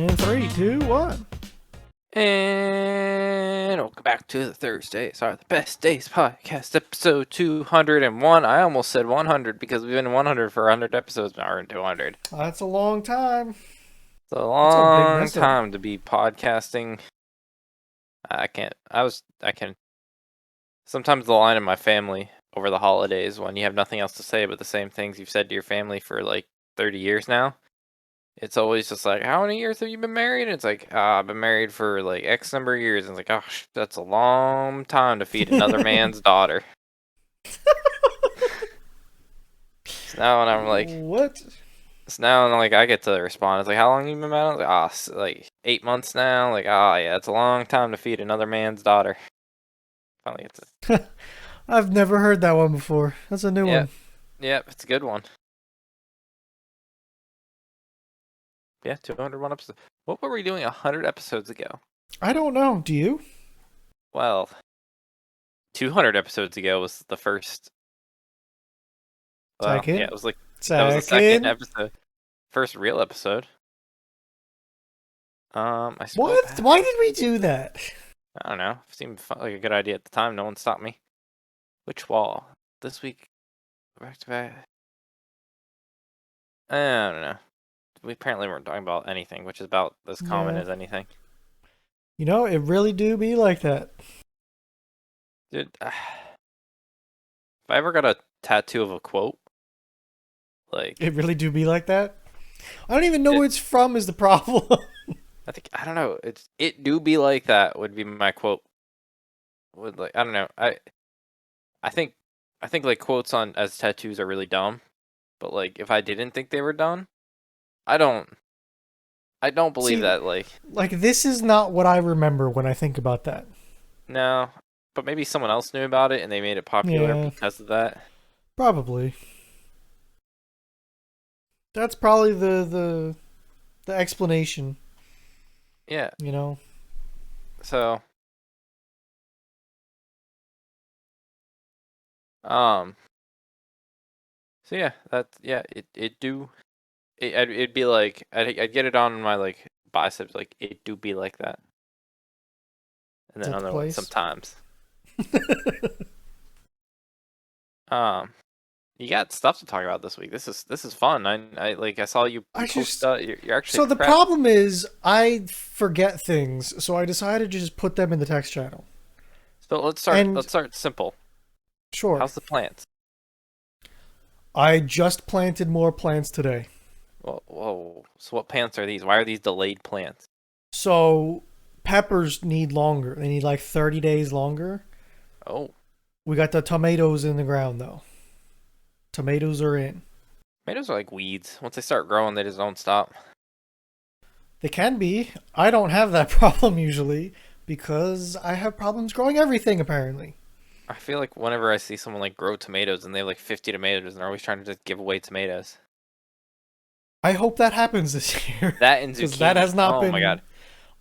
In three, two, one. And welcome back to the the Best Days podcast, episode 201. I almost said 100 because we've been 100 for 100 episodes now, or 200. That's a long time. It's a That's a big long mess up. time to be podcasting. I can. Sometimes the line in my family over the holidays when you have nothing else to say but the same things you've said to your family for like 30 years now. It's always just like, how many years have you been married? And it's like, I've been married for like X number of years. And it's like, gosh, that's a long time to feed another man's daughter. So now when I'm like, What? I get to respond. It's like, how long have you been married? I was like, like 8 months now. Like, yeah, it's a long time to feed another man's daughter. Finally gets it. I've never heard that one before. That's a new one. Yep, it's a good one. Yeah, 201 episodes. What were we doing 100 episodes ago? I don't know. Do you? Well, 200 episodes ago was the first. Well, Second. yeah, it was like that was the second episode, first real episode. I suppose. What? Why did we do that? I don't know. It seemed like a good idea at the time. No one stopped me. Which wall? This week, back to back. I don't know. We apparently weren't talking about anything, which is about as common as anything. You know, it really do be like that. Dude, if I ever got a tattoo of a quote, like it really do be like that. I don't even know where it's from. Is the problem? I don't know. It do be like that would be my quote. Would like I don't know. I think like quotes on as tattoos are really dumb, but like if I didn't think they were dumb, I don't believe that like this is not what I remember when I think about that. No, but maybe someone else knew about it and they made it popular because of that. Probably. That's probably the explanation. Yeah. You know. So So yeah, it'd be like I'd get it on my like biceps, like it do be like that, and then other ones sometimes. You got stuff to talk about this week. This is fun. I saw you. You're actually. So the problem is I forget things, so I decided to just put them in the text channel. So let's start simple. Sure. How's the plants? I just planted more plants today. Whoa. So what plants are these? Why are these delayed plants? So peppers need longer. They need like 30 days longer. Oh. We got the tomatoes in the ground though. Tomatoes are in. Tomatoes are like weeds. Once they start growing, they just don't stop. They can be. I don't have that problem usually because I have problems growing everything apparently. I feel like whenever I see someone like grow tomatoes and they have like 50 tomatoes and they're always trying to just give away tomatoes. I hope that happens this year. That and zucchini. Because that has not been. Oh my god.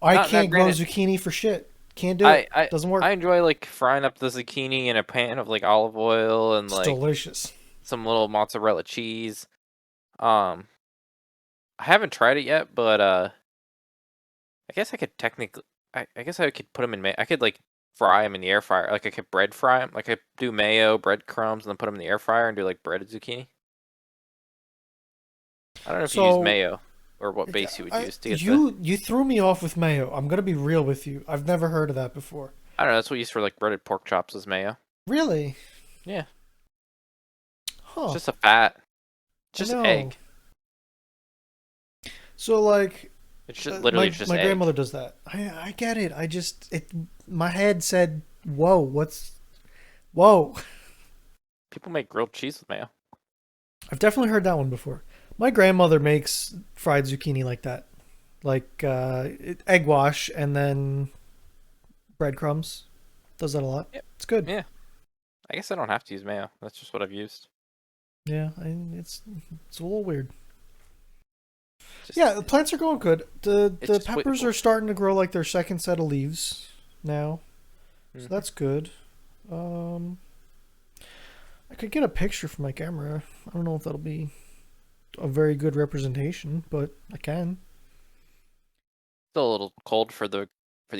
I can't grow zucchini for shit. Can't do it. Doesn't work. I enjoy like frying up the zucchini in a pan of like olive oil and like delicious. Some little mozzarella cheese. I haven't tried it yet, but I guess I could technically. I guess I could put them in. I could like fry them in the air fryer. Like I could bread fry them. Like I do mayo, breadcrumbs, and then put them in the air fryer and do like breaded zucchini. I don't know if you use mayo or what base you would use to get you threw me off with mayo. I'm gonna be real with you. I've never heard of that before. I don't know. That's what we use for like breaded pork chops is mayo. Really? Yeah. Huh. It's just a fat. It's just egg. So like, it's just literally just my egg. grandmother does that. I get it. My head said, "Whoa, whoa." People make grilled cheese with mayo. I've definitely heard that one before. My grandmother makes fried zucchini like that, like egg wash and then breadcrumbs. Does that a lot. Yep. It's good. Yeah. I guess I don't have to use mayo. That's just what I've used. Yeah, it's a little weird. The plants are going good. The peppers are starting to grow like their second set of leaves now, so that's good. I could get a picture from my camera. I don't know if that'll be a very good representation, but I can. Still a little cold for the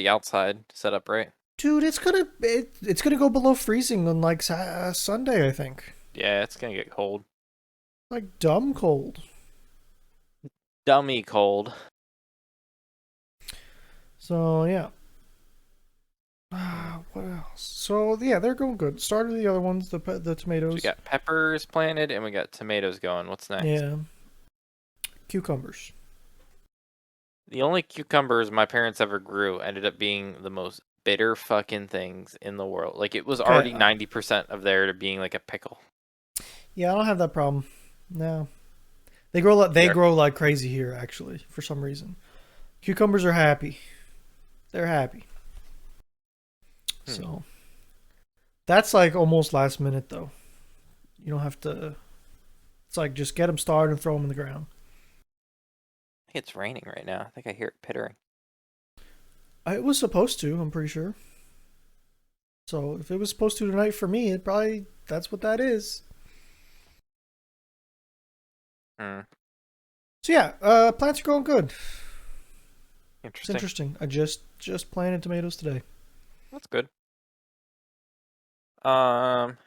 outside setup, right? Dude, it's gonna go below freezing on like Sunday, I think. Yeah, it's gonna get cold. Like dumb cold. Dummy cold. So yeah. Hmm. What else? So yeah, they're going good. Started the other ones, the So we tomatoes. got peppers planted and we got tomatoes going. What's next? Yeah, cucumbers. The only cucumbers my parents ever grew ended up being the most bitter fucking things in the world. Like it was Okay. already 90% of there to being like a pickle. Yeah, I don't have that problem. No, they grow like They're like crazy here. Actually, for some reason, cucumbers are happy. They're happy. hmm. So that's like almost last minute though. You don't have to. It's like just get them started and throw them in the ground. I think it's raining right now. I think I hear it pittering. It was supposed to. I'm pretty sure. So if it was supposed to tonight for me, it probably that's what that is. Hmm. So yeah, plants are going good. It's Interesting. interesting. I just planted tomatoes today. That's good. Um,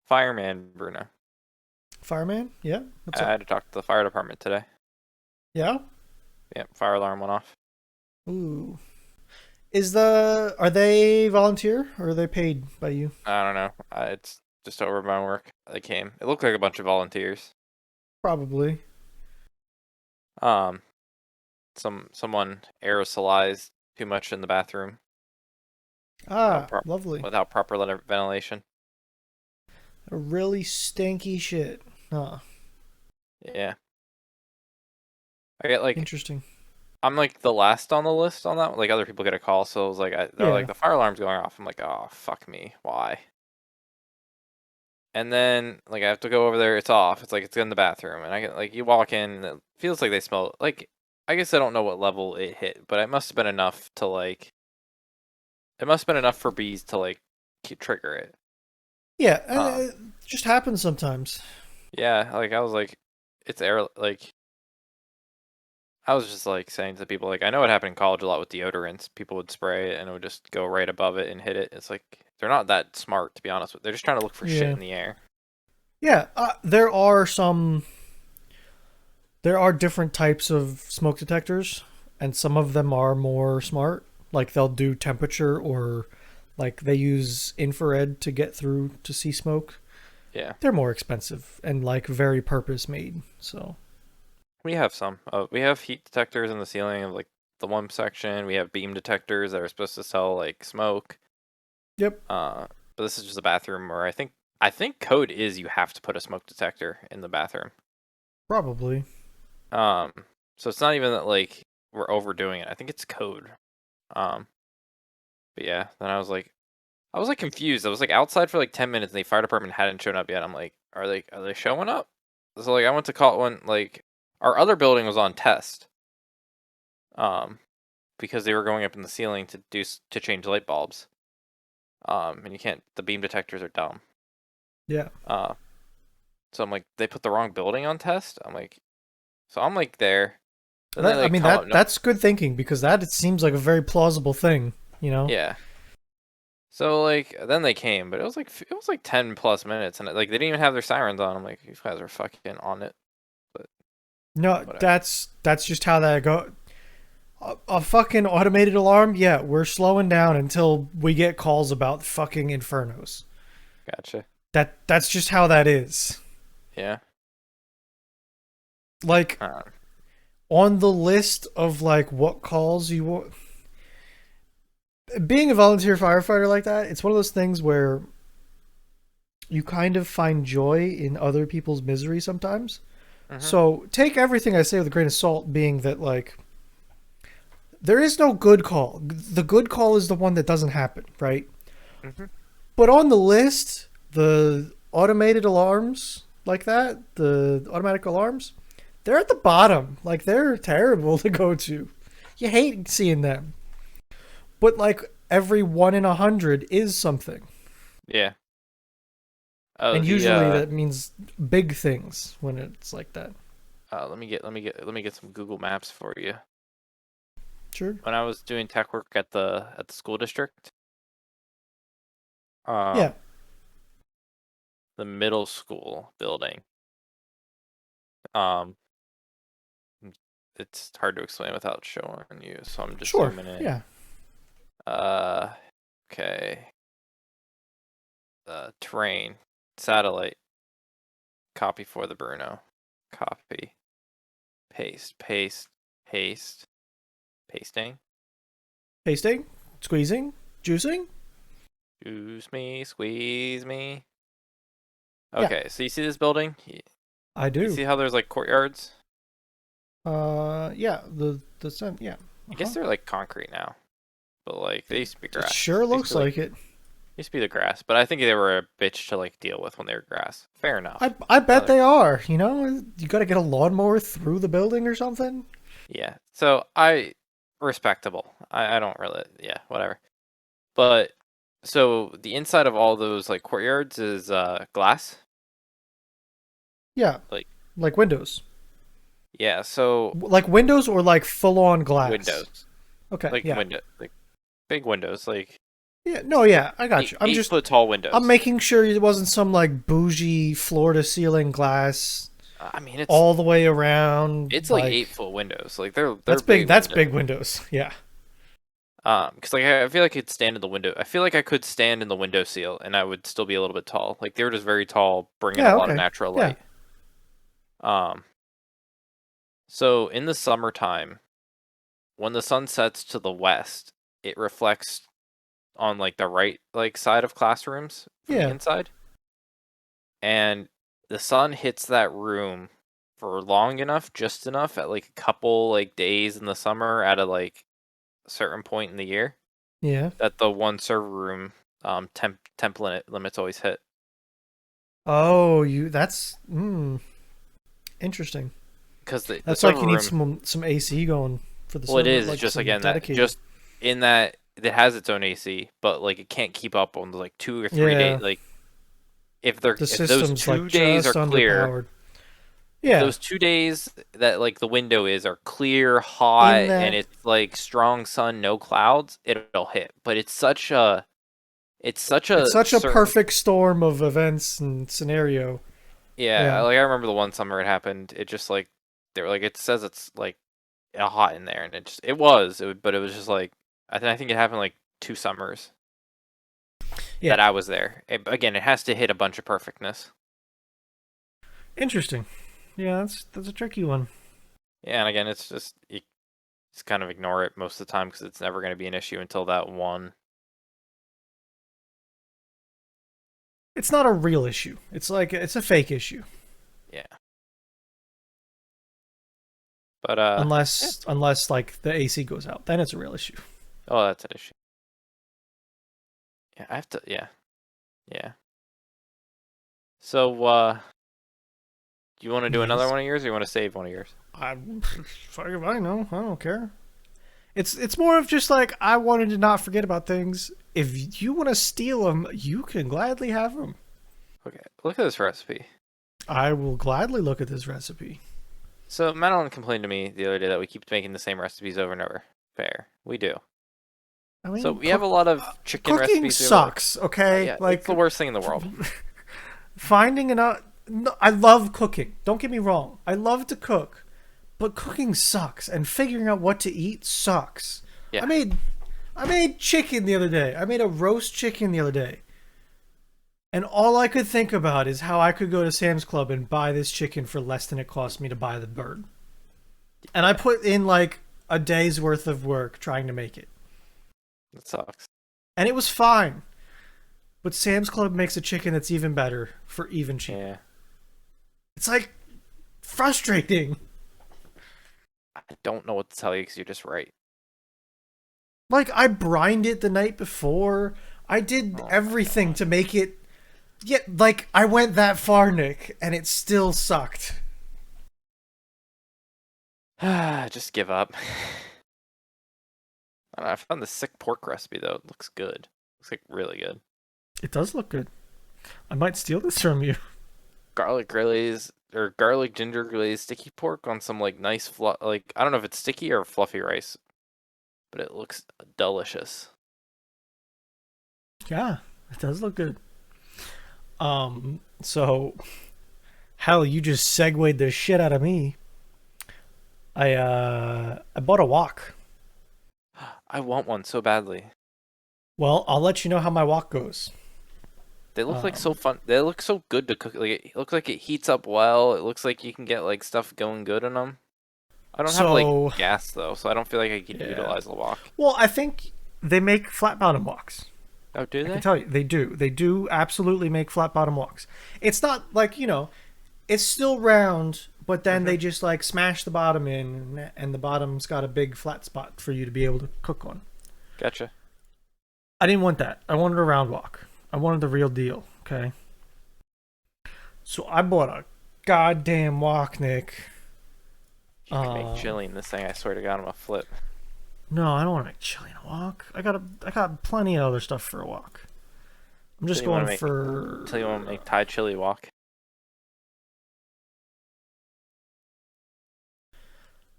Fireman Bruno. Fireman, yeah. What's I up? had to talk to the fire department today. Yeah. Yep, fire alarm went off. Ooh. Are they volunteer or are they paid by you? I don't know. It's just over my work. They came. It looked like a bunch of volunteers. Probably. Um, someone aerosolized too much in the bathroom Ah, lovely. without proper ventilation. A really stinky shit. Huh. Yeah, I get like Interesting. I'm like the last on the list on that one. Like other people get a call, so it was like they're like Yeah. the fire alarm's going off. I'm like, oh fuck me, why? And then like I have to go over there. It's off. It's like it's in the bathroom, and I get like you walk in, and it feels like they smell like. I guess I don't know what level it hit, but it must have been enough to like. It must have been enough for bees to like trigger it. Yeah, Um, it just happens sometimes. yeah, like I was like, it's air. Like I was just like saying to people, like I know it happened in college a lot with deodorants. People would spray it, and it would just go right above it and hit it. It's like they're not that smart, to be honest with. They're just trying to look for shit Yeah. in the air. Yeah, there are different types of smoke detectors and some of them are more smart. Like they'll do temperature or like they use infrared to get through to see smoke. Yeah. They're more expensive and like very purpose made. So We have some. We have heat detectors in the ceiling of like the one section. We have beam detectors that are supposed to tell like smoke. yep, But this is just a bathroom where I think code is you have to put a smoke detector in the bathroom. probably. Um, so it's not even that like we're overdoing it. I think it's code. Um, but yeah, then I was like confused. I was like outside for like 10 minutes and the fire department hadn't shown up yet. I'm like, are they showing up? So like I went to call when like our other building was on test. Um, because they were going up in the ceiling to change light bulbs. And you can't. The beam detectors are dumb. Yeah. Uh, so I'm like, they put the wrong building on test. I'm like there. Then they That I like mean come up. No, that's good thinking because that it seems like a very plausible thing, you know. yeah. So like then they came, but it was like 10 plus minutes, and like they didn't even have their sirens on. I'm like, these guys are fucking on it. But No, whatever. that's just how that go. A fucking automated alarm? Yeah, we're slowing down until we get calls about fucking infernos. Gotcha. That's just how that is. Yeah. Like Uh, on the list of like what calls you want. Being a volunteer firefighter like that, it's one of those things where you kind of find joy in other people's misery sometimes. mhm. So take everything I say with a grain of salt, being that like there is no good call. The good call is the one that doesn't happen, right? Mhm. But on the list, the automated alarms like that, the automatic alarms, they're at the bottom. Like they're terrible to go to. You hate seeing them. But like every 1 in 100 is something. Yeah. Oh, And usually that means big things when it's like that. let me get some Google Maps for you. Sure. When I was doing tech work at the school district, Yeah. the middle school building, um, it's hard to explain without showing you, so I'm just Sure. zooming in. Yeah. Okay. Terrain, satellite, copy for the Bruno, copy, paste, pasting. Pasting, squeezing, juicing. Juice me, squeeze me. Yeah. Okay, so you see this building? I do. You see how there's like courtyards? Yeah. The sun. Yeah. I guess they're like concrete now, but like they used to be It grass. sure looks like it. Used to be the grass, but I think they were a bitch to like deal with when they were grass. Fair enough. I bet they are. You know, you got to get a lawnmower through the building or something. Yeah. So respectable. I don't really, yeah, whatever. But so the inside of all those like courtyards is glass. Yeah. Like windows. Yeah. So Like windows or like full on glass. windows. Okay. Like yeah. like big windows, like Yeah. No. Yeah. I got you. I'm 8 foot tall windows. I'm making sure it wasn't some like bougie floor to ceiling glass. I mean, it's all the way around. It's like 8-foot windows. Like they're that's big. That's big windows. Yeah. Because like I feel like I could stand in the window. I feel like I could stand in the window sill, and I would still be a little bit tall. Like they were just very tall, bringing a lot of natural light. So in the summertime, when the sun sets to the west, it reflects on like the right like side of classrooms from the inside, and the sun hits that room for long enough, just enough at like a couple like days in the summer at a like certain point in the year. Yeah. That the one server room temp limits always hit. Oh, that's interesting. Because that's like you need some AC going for the. Well, it is. Like just again dedicated. That just in that it has its own AC, but like it can't keep up on the like 2 or 3 days. Like if those 2 days are clear. Yeah. Those 2 days that like the window are clear, hot, and it's like strong sun, no clouds, it'll hit. But it's such a perfect storm of events and scenario. Yeah, like I remember the one summer it happened. It just like they were like it says it's like hot in there, and but it was just like I think it happened like 2 summers. That I was there. Again, it has to hit a bunch of perfectness. Interesting. Yeah, that's a tricky one. Yeah, and again, it's just you just kind of ignore it most of the time because it's never going to be an issue until that one. It's not a real issue. It's like it's a fake issue. Yeah. But unless like the AC goes out, then it's a real issue. Oh, that's an issue. Yeah, I have to. Yeah. So, do you want to do another one of yours, or you want to save one of yours? I know. I don't care. It's more of just like I wanted to not forget about things. If you want to steal them, you can gladly have them. Okay, look at this recipe. I will gladly look at this recipe. So Madeline complained to me the other day that we keep making the same recipes over and over. Fair, we do. I mean, so we have a lot of chicken recipes. Cooking sucks. Okay, yeah, like it's the worst thing in the world. Finding enough. No, I love cooking. Don't get me wrong. I love to cook, but cooking sucks, and figuring out what to eat sucks. Yeah. I made chicken the other day. I made a roast chicken the other day. And all I could think about is how I could go to Sam's Club and buy this chicken for less than it cost me to buy the bird. And I put in like a day's worth of work trying to make it. That sucks. And it was fine. But Sam's Club makes a chicken that's even better for even cheaper. Yeah. It's like frustrating. I don't know what to tell you because you're just right. Like I brined it the night before. I did everything to make it. Yet, like I went that far, Nick, and it still sucked. Just give up. I don't know, I found the sick pork recipe though. It looks good. Looks like really good. It does look good. I might steal this from you. Garlic grillies, or garlic ginger glazed sticky pork on some like nice like I don't know if it's sticky or fluffy rice, but it looks delicious. Yeah, it does look good. So hell, you just segued the shit out of me. I bought a wok. I want one so badly. Well, I'll let you know how my wok goes. They look like so fun. They look so good to cook. Like it looks like it heats up well. It looks like you can get like stuff going good in them. I don't have like So gas though, so I don't feel like I could yeah. utilize a wok. Well, I think they make flat bottom woks. Oh, do I they? can tell you, they do. They do absolutely make flat bottom woks. It's not like, it's still round, but then they just like smash the bottom in, and the bottom's got a big flat spot for you to be able to cook on. Gotcha. I didn't want that. I wanted a round wok. I wanted the real deal. Okay. So I bought a goddamn wok, Nick. You can make chili in this thing. I swear to God, I'm a flip. No, I don't want to make chili in a wok. I got plenty of other stuff for a wok. I'm just going for. Tell you want to make Thai chili wok.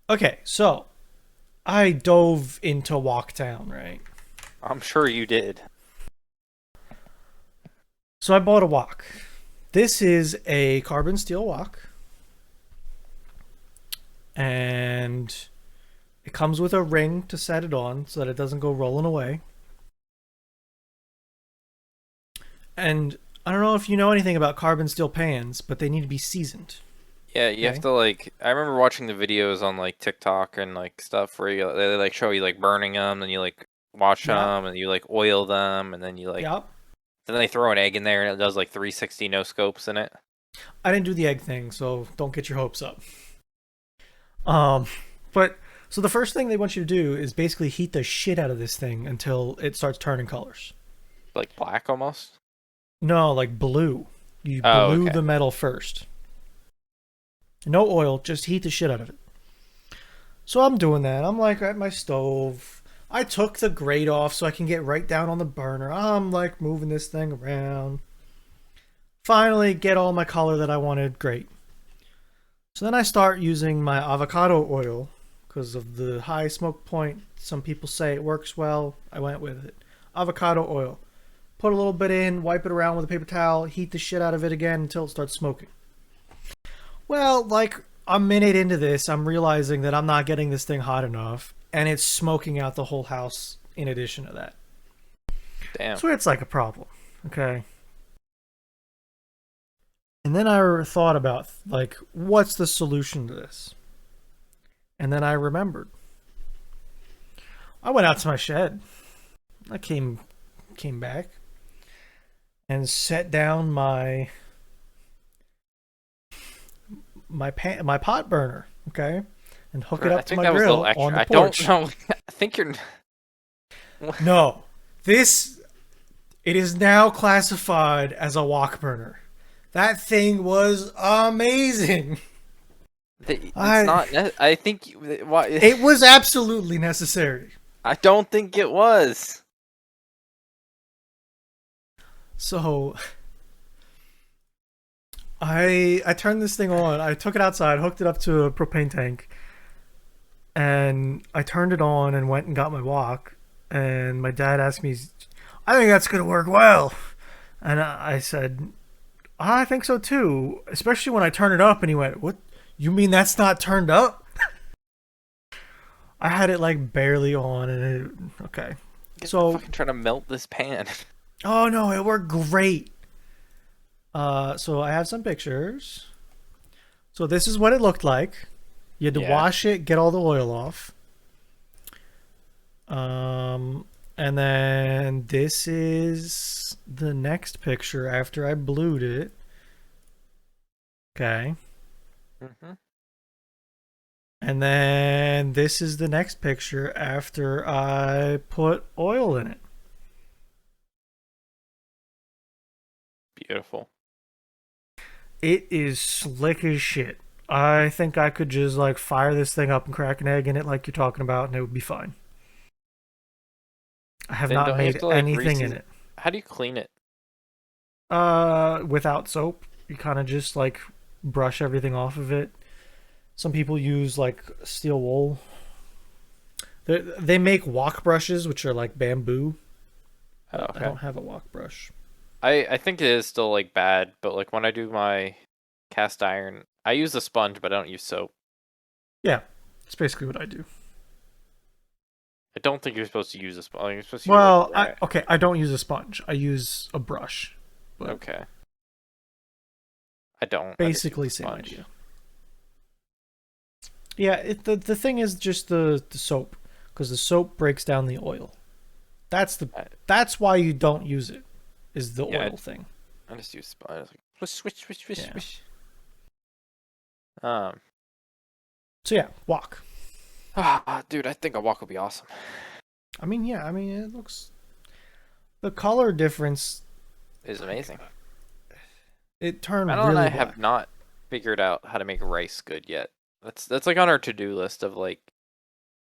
Okay, so I dove into Wok Town, right? I'm sure you did. So I bought a wok. This is a carbon steel wok. And it comes with a ring to set it on so that it doesn't go rolling away. And I don't know if you know anything about carbon steel pans, but they need to be seasoned. Yeah, you have to like. I remember watching the videos on like TikTok and like stuff where they like show you like burning them, and you like wash them, and you like oil them, and then you like. Yep. Then they throw an egg in there, and it does like 360 no scopes in it. I didn't do the egg thing, so don't get your hopes up. But so the first thing they want you to do is basically heat the shit out of this thing until it starts turning colors. Like black almost? No, like blue. You blue the metal first. No oil, just heat the shit out of it. So I'm doing that. I'm like at my stove. I took the grate off so I can get right down on the burner. I'm like moving this thing around. Finally get all my color that I wanted. Great. So then I start using my avocado oil because of the high smoke point. Some people say it works well. I went with it. Avocado oil. Put a little bit in, wipe it around with a paper towel, heat the shit out of it again until it starts smoking. Well, like a minute into this, I'm realizing that I'm not getting this thing hot enough, and it's smoking out the whole house in addition to that. Damn. So it's like a problem, okay? And then I thought about, like, what's the solution to this? And then I remembered. I went out to my shed. I came back and set down my pot burner, okay, and hook it up to my grill on the porch. I don't know. I think you're. No, it is now classified as a wok burner. That thing was amazing. It's not. I think. Why? It was absolutely necessary. I don't think it was. So I turned this thing on. I took it outside, hooked it up to a propane tank, and I turned it on and went and got my wok. And my dad asked me, "I think that's gonna work well," and I said, "I think so too." Especially when I turned it up, and he went, "What? You mean that's not turned up?" I had it like barely on, and okay. So fucking trying to melt this pan. Oh no, it worked great. So I have some pictures. So this is what it looked like. You had to wash it, get all the oil off. And then this is the next picture after I blued it. Okay. Mm-hmm. And then this is the next picture after I put oil in it. Beautiful. It is slick as shit. I think I could just like fire this thing up and crack an egg in it like you're talking about, and it would be fine. I have not made anything in it. How do you clean it? Without soap. You kind of just like brush everything off of it. Some people use like steel wool. They make wok brushes, which are like bamboo. Oh, okay. I don't have a wok brush. I think it is still like bad, but like when I do my cast iron, I use a sponge, but I don't use soap. Yeah, that's basically what I do. I don't think you're supposed to use a sponge. You're supposed to use Well, like, okay, I don't use a sponge. I use a brush. But okay. I don't. basically, same idea. Yeah, the thing is just the soap, because the soap breaks down the oil. That's why you don't use it, is the oil thing. I just use sponge. Like, swish. So yeah, wok. Dude, I think a wok would be awesome. I mean, yeah, it looks. The color difference is amazing. It turned Madeline really and I black. have not figured out how to make rice good yet. That's like on our to-do list of like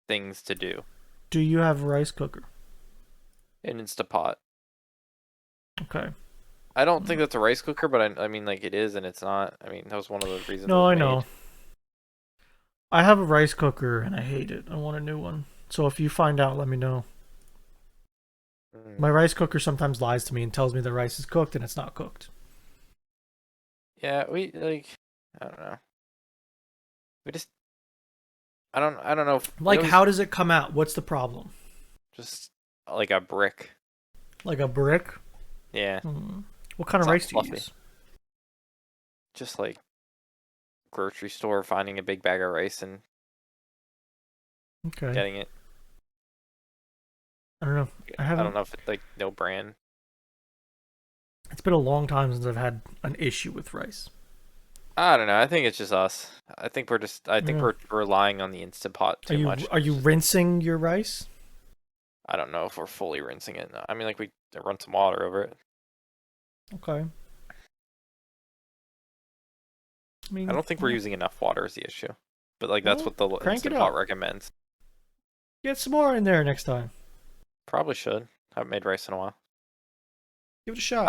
things to do. Do you have a rice cooker? An Instapot. Okay. I don't think that's a rice cooker, but I mean like it is and it's not. I mean that was one of the reasons. No, I know. I have a rice cooker and I hate it. I want a new one. So if you find out, let me know. My rice cooker sometimes lies to me and tells me the rice is cooked and it's not cooked. Yeah, I don't know. We just I don't know if, like how does it come out? What's the problem? Just like a brick. Like a brick? Yeah. What kind of rice do you use? Just like grocery store finding a big bag of rice and getting it. I don't know. I don't know if it's like no brand. It's been a long time since I've had an issue with rice. I don't know. I think it's just us. I think we're relying on the Instant Pot too much. Are you rinsing your rice? I don't know if we're fully rinsing it. No. I mean, like we run some water over it. Okay. I don't think we're using enough water is the issue. But like that's what the Instant Pot recommends. Get some more in there next time. Probably should. Haven't made rice in a while. Give it a shot.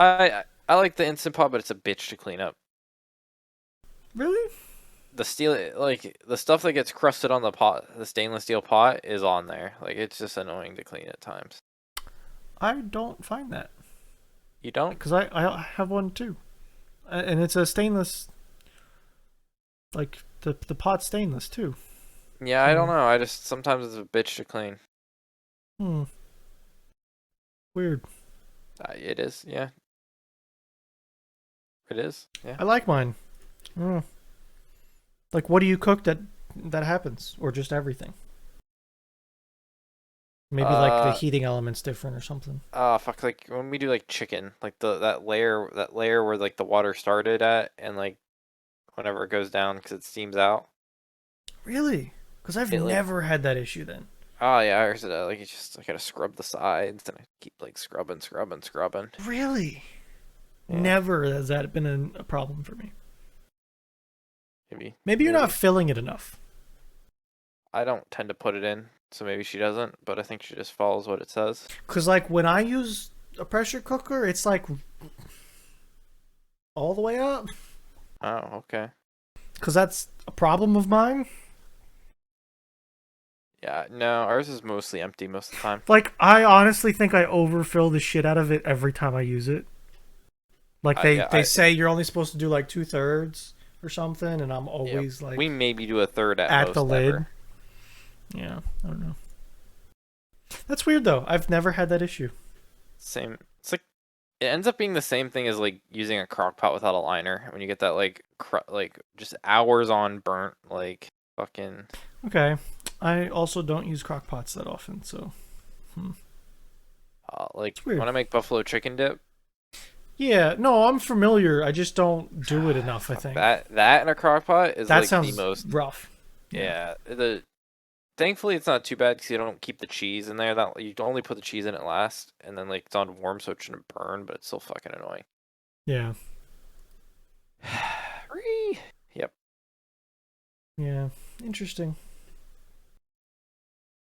I like the Instant Pot, but it's a bitch to clean up. Really? The stuff that gets crusted on the pot, the stainless steel pot, is on there. Like it's just annoying to clean at times. I don't find that. You don't? Because I have one too, and it's a stainless. Like the pot's stainless too. Yeah, I don't know. I just sometimes it's a bitch to clean. Weird. It is, yeah. It is, yeah. I like mine. Like, what do you cook that happens, or just everything? Maybe like the heating element's different or something. Fuck! Like when we do like chicken, like that layer where like the water started at, and like whenever it goes down because it steams out. Really? Because I've never had that issue then. Oh yeah, ours like it's just I gotta scrub the sides and I keep like scrubbing. Really? Yeah. Never has that been a problem for me. Maybe you're not filling it enough. I don't tend to put it in, so maybe she doesn't, but I think she just follows what it says. Because like when I use a pressure cooker, it's like all the way up. Oh, okay. Because that's a problem of mine. Yeah, no, ours is mostly empty most of the time. Like, I honestly think I overfill the shit out of it every time I use it. Like, they say you're only supposed to do like 2/3 or something, and I'm always like... We maybe do a third at most the lid. Ever. Yeah, I don't know. That's weird, though. I've never had that issue. Same. It's like, it ends up being the same thing as like using a crock pot without a liner. When you get that like just hours on burnt, like fucking... Okay. I also don't use crock pots that often, so... like, when I make buffalo chicken dip... Yeah, no, I'm familiar. I just don't do it enough, I think. That in a crock pot is like the most... rough. Yeah. Thankfully, it's not too bad because you don't keep the cheese in there. You only put the cheese in it last, and then like it's on warm, so it shouldn't burn, but it's still fucking annoying. Yeah. Yep. Yeah, interesting.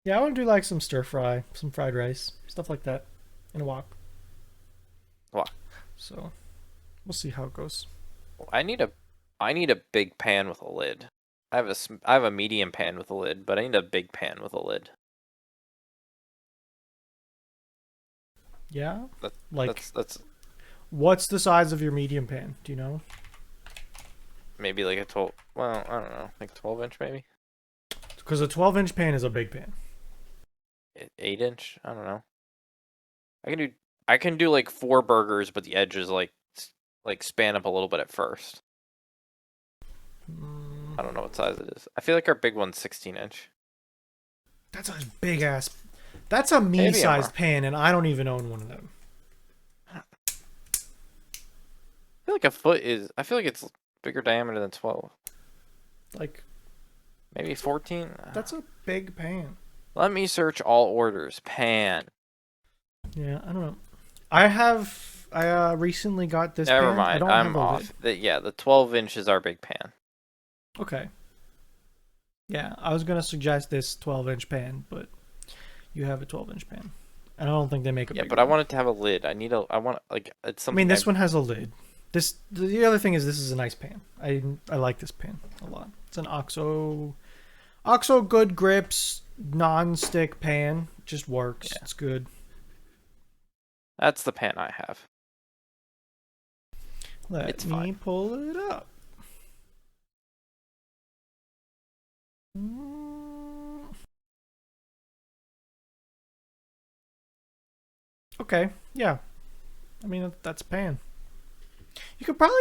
Yeah, I want to do like some stir fry, some fried rice, stuff like that, in a wok. Wok. So, we'll see how it goes. I need a I need a big pan with a lid. I have a medium pan with a lid, but I need a big pan with a lid. Yeah? Like that's What's the size of your medium pan? Do you know? maybe like a 12. Well, I don't know, like 12-inch maybe. Because a 12-inch pan is a big pan. 8-inch. I don't know. I can do like 4 burgers, but the edges like span up a little bit at first. I don't know what size it is. I feel like our big one's 16-inch. That's a big ass. That's a me-sized pan, and I don't even own one of them. I feel like a foot is. I feel like it's bigger diameter than 12. Like maybe 14. That's a big pan. Let me search all orders. Pan. Yeah, I don't know. I recently got this Never pan. mind. I'm off. The 12-inch is our big pan. Okay. Yeah, I was gonna suggest this 12-inch pan, but you have a 12-inch pan. And I don't think they make a bigger but I want it to have a lid. I want like it's something. I mean, this one has a lid. The other thing is this is a nice pan. I like this pan a lot. It's an OXO good grips non-stick pan. Just works. Yeah. It's good. That's the pan I have. Let me pull it up. Okay, yeah. I mean, that's a pan. You could probably...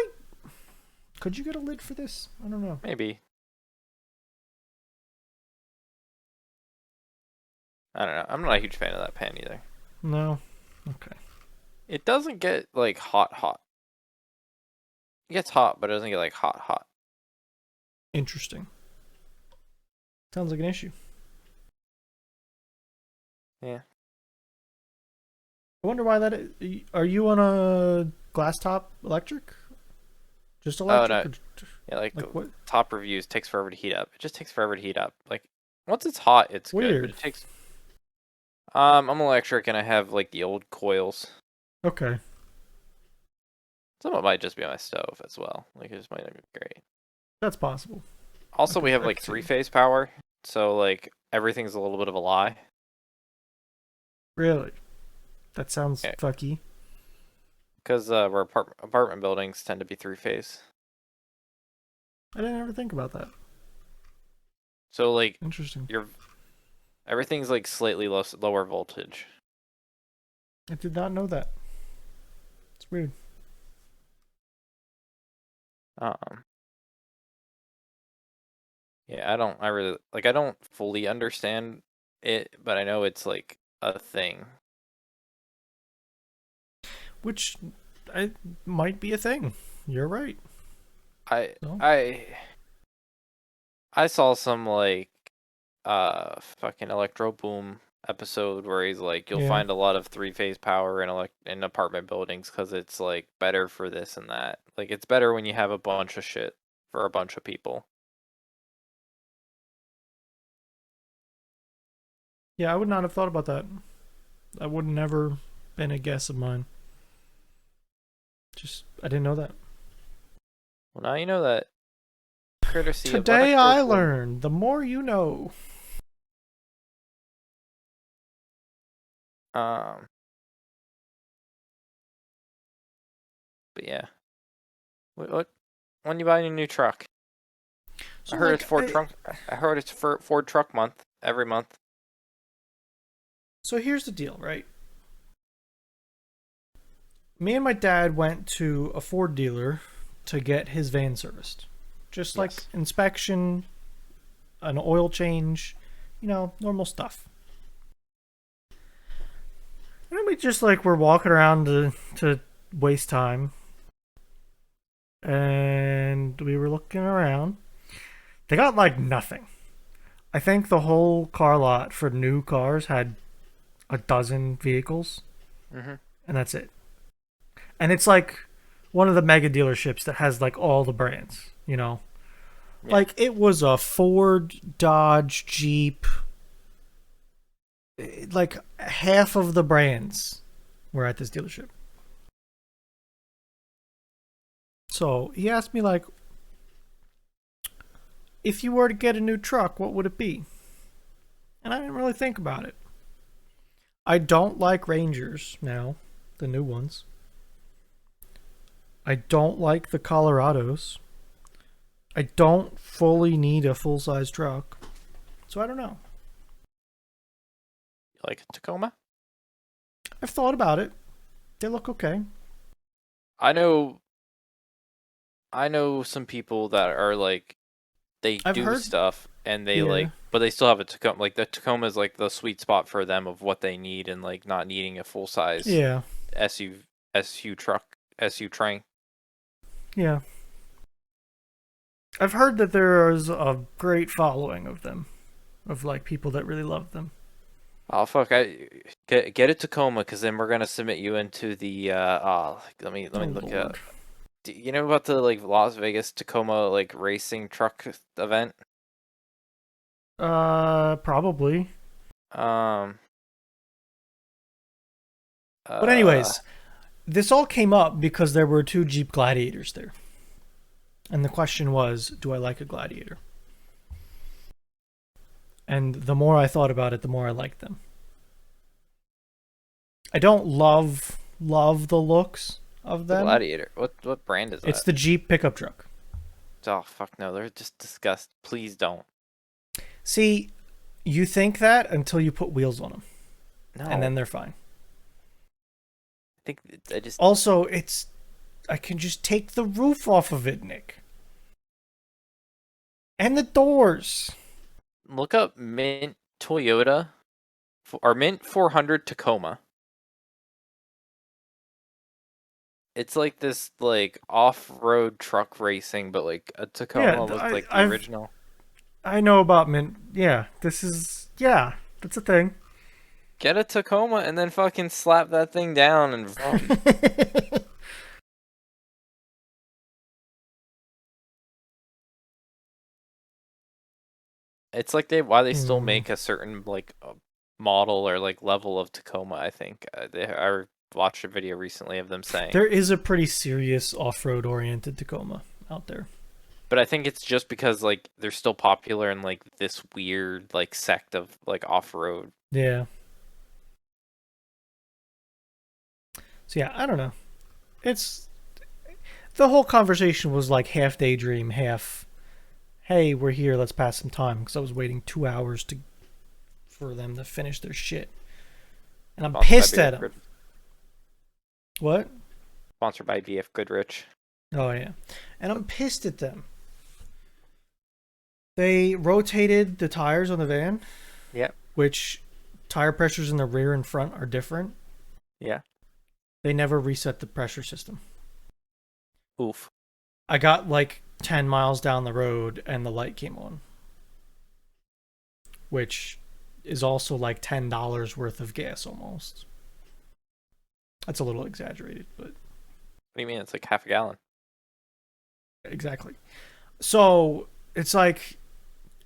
Could you get a lid for this? I don't know. Maybe. I don't know. I'm not a huge fan of that pan either. No? Okay. It doesn't get, like, hot. It gets hot, but it doesn't get, like, hot. Interesting. Sounds like an issue. Yeah. I wonder why that is. Are you on a glass top electric? Just electric? Oh, no. Yeah, like what? Top reviews takes forever to heat up. It just takes forever to heat up. Like, once it's hot, it's weird. Good. But it takes... I'm electric and I have, like, the old coils. Okay. Some of it might just be on my stove as well. Like, it just might not be great. That's possible. Also, we have, like, 3-phase power. So, like, everything's a little bit of a lie. Really? That sounds fucky. Because we're apartment buildings tend to be 3-phase. I didn't ever think about that. So, like, interesting. Everything's, like, slightly lower voltage. I did not know that. It's weird. Yeah, I don't fully understand it, but I know it's, like, a thing. Which might be a thing. You're right. I saw some, like, fucking Electro Boom episode where he's like, you'll find a lot of 3-phase power in apartment buildings because it's, like, better for this and that. Like, it's better when you have a bunch of shit for a bunch of people. Yeah, I would not have thought about that. That would never been a guess of mine. I didn't know that. Well, now you know that. Courtesy Today I learned. The more you know. But yeah. What? When you buying a new truck? So I heard it's Ford truck month every month. So here's the deal, right? Me and my dad went to a Ford dealer to get his van serviced. Just like inspection, an oil change, normal stuff. And we just we're walking around to waste time. And we were looking around. They got nothing. I think the whole car lot for new cars had a dozen vehicles. Mm-hmm. And that's it. And it's one of the mega dealerships that has all the brands, Yeah. It was a Ford, Dodge, Jeep. Half of the brands were at this dealership. So he asked me if you were to get a new truck, what would it be? And I didn't really think about it. I don't like Rangers now, the new ones. I don't like the Colorados. I don't fully need a full-size truck. So I don't know. You like a Tacoma? I've thought about it. They look okay. I know some people that are like, they I've do heard stuff and they yeah. like, but they still have a Tacoma. Like the Tacoma is like the sweet spot for them of what they need and like not needing a full size Yeah. SU truck, SU train. Yeah. I've heard that there is a great following of them, of like people that really love them. Oh fuck! I get a Tacoma because then we're gonna submit you into the let me look at. Do you know about the like Las Vegas Tacoma like racing truck event? Probably. Um. But anyways, this all came up because there were 2 Jeep Gladiators there. And the question was, do I like a Gladiator? And the more I thought about it, the more I liked them. I don't love the looks of them. Gladiator. What brand is that? It's the Jeep pickup truck. Oh fuck no! They're just disgust. Please don't. See, you think that until you put wheels on them. No. And then they're fine. I think I just. Also, I can just take the roof off of it, Nick. And the doors. Look up Mint Toyota or Mint 400 Tacoma. It's like this like off-road truck racing, but like a Tacoma was like the original. I know about Mint. Yeah, that's a thing. Get a Tacoma and then fucking slap that thing down and vroom. It's like why they still make a certain like model or like level of Tacoma. I think I watched a video recently of them saying there is a pretty serious off-road oriented Tacoma out there. But I think it's just because like they're still popular in like this weird like sect of like off-road. Yeah. So yeah, I don't know. It's the whole conversation was like half daydream, half hey, we're here, let's pass some time, because I was waiting 2 hours for them to finish their shit. And I'm pissed at them. What? Sponsored by BF Goodrich. Oh, yeah. And I'm pissed at them. They rotated the tires on the van. Yeah. Which tire pressures in the rear and front are different. Yeah. They never reset the pressure system. Oof. I got like 10 miles down the road and the light came on. Which is also like $10 worth of gas almost. That's a little exaggerated, but... What do you mean? It's like half a gallon. Exactly. So, it's like,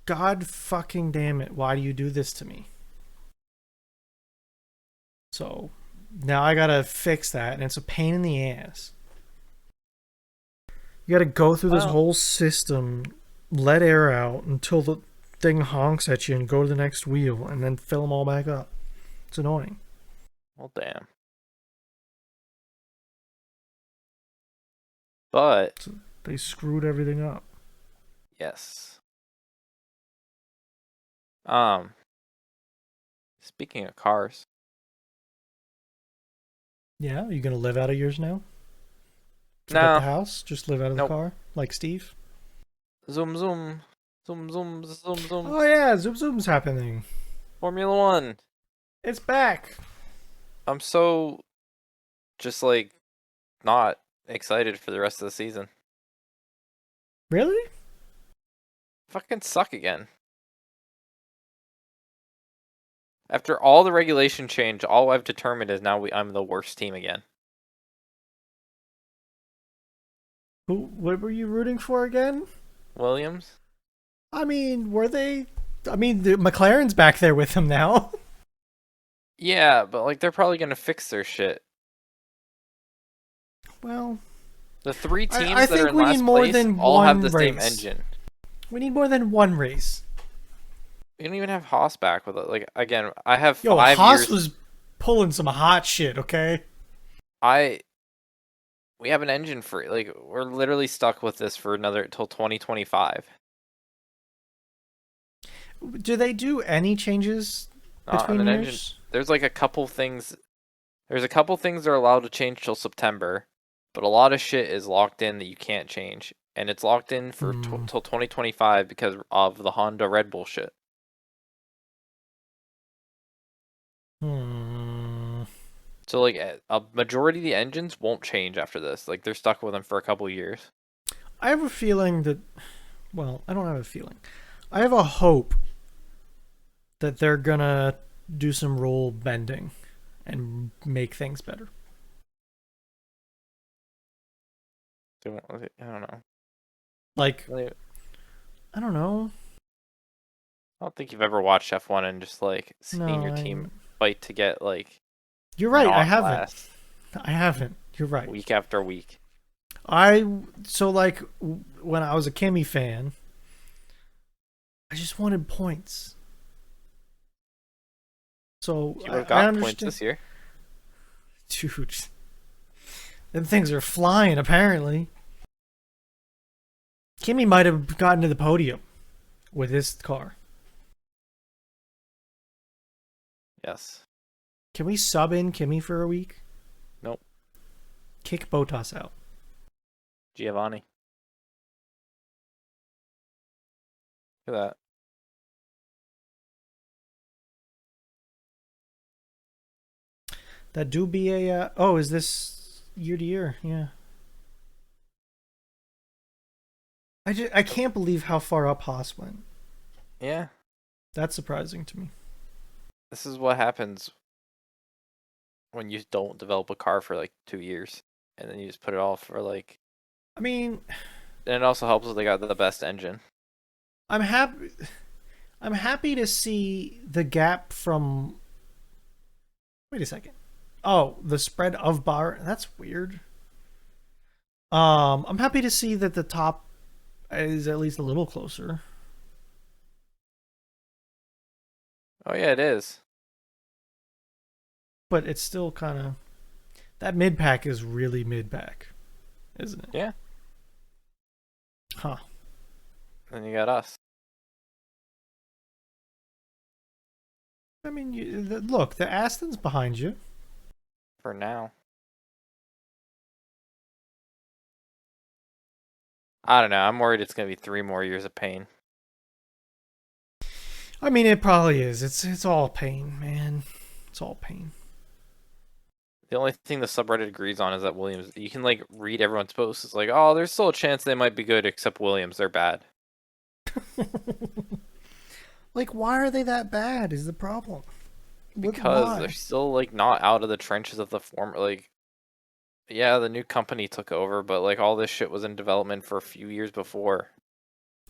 God fucking damn it, why do you do this to me? So, now I gotta fix that, and it's a pain in the ass. You gotta go through this whole system, let air out until the thing honks at you and go to the next wheel, and then fill them all back up. It's annoying. Well, damn. But So they screwed everything up. Yes. Speaking of cars. Yeah, are you gonna live out of yours now? Forget No. the house, just live out of the car, like Steve. Zoom, zoom, zoom, zoom, zoom, zoom. Oh yeah, Zoom Zoom's happening. Formula One. It's back. I'm so just like not excited for the rest of the season. Really? Fucking suck again. After all the regulation change, all I've determined is now I'm the worst team again. What were you rooting for again? Williams? I mean, were they? I mean, the McLaren's back there with him now. Yeah, but like they're probably gonna fix their shit. Well, the three teams I that are think in we last need more place than all one have the race. same engine. We need more than one race. We don't even have Haas back with it. Like again, I have Yo, 5 years. Haas was pulling some hot shit. Okay. We have an engine for like we're literally stuck with this for another till 2025. Do they do any changes On between an years? engine, there's like a couple things. There's a couple things they're allowed to change till September, but a lot of shit is locked in that you can't change, and it's locked in for till 2025 because of the Honda Red Bull shit. So like a majority of the engines won't change after this. Like they're stuck with them for a couple years. I have a feeling that. Well, I don't have a feeling. I have a hope that they're gonna do some rule bending and make things better. I don't know. Like, I don't know. I don't think you've ever watched F1 and just like seen your team fight to get like. You're right. I haven't. Last I haven't. You're right. Week after week. So like when I was a Kimmy fan, I just wanted points. So you would have got points this year, dude. Them things are flying. Apparently, Kimmy might have gotten to the podium with his car. Yes. Can we sub in Kimmy for a week? Nope. Kick Bottas out. Giovanni. Look at that. That do be a. Oh, is this year to year? Yeah. I can't believe how far up Haas went. Yeah. That's surprising to me. This is what happens when you don't develop a car for like 2 years and then you just put it all for like. I mean, and it also helps that they got the best engine. I'm happy to see the gap from. Wait a second. Oh, the spread of bar. That's weird. I'm happy to see that the top is at least a little closer. Oh yeah, it is. But it's still kind of that mid pack is really mid pack, isn't it? Yeah. Huh. Then you got us. I mean, look, the Aston's behind you. For now. I don't know. I'm worried it's going to be 3 more years of pain. I mean, it probably is. It's all pain, man. It's all pain. The only thing the subreddit agrees on is that Williams, you can like read everyone's posts. It's like, oh, there's still a chance they might be good, except Williams, they're bad. Like, why are they that bad is the problem. Because they're still like not out of the trenches of the former. Like, yeah, the new company took over, but like all this shit was in development for a few years before.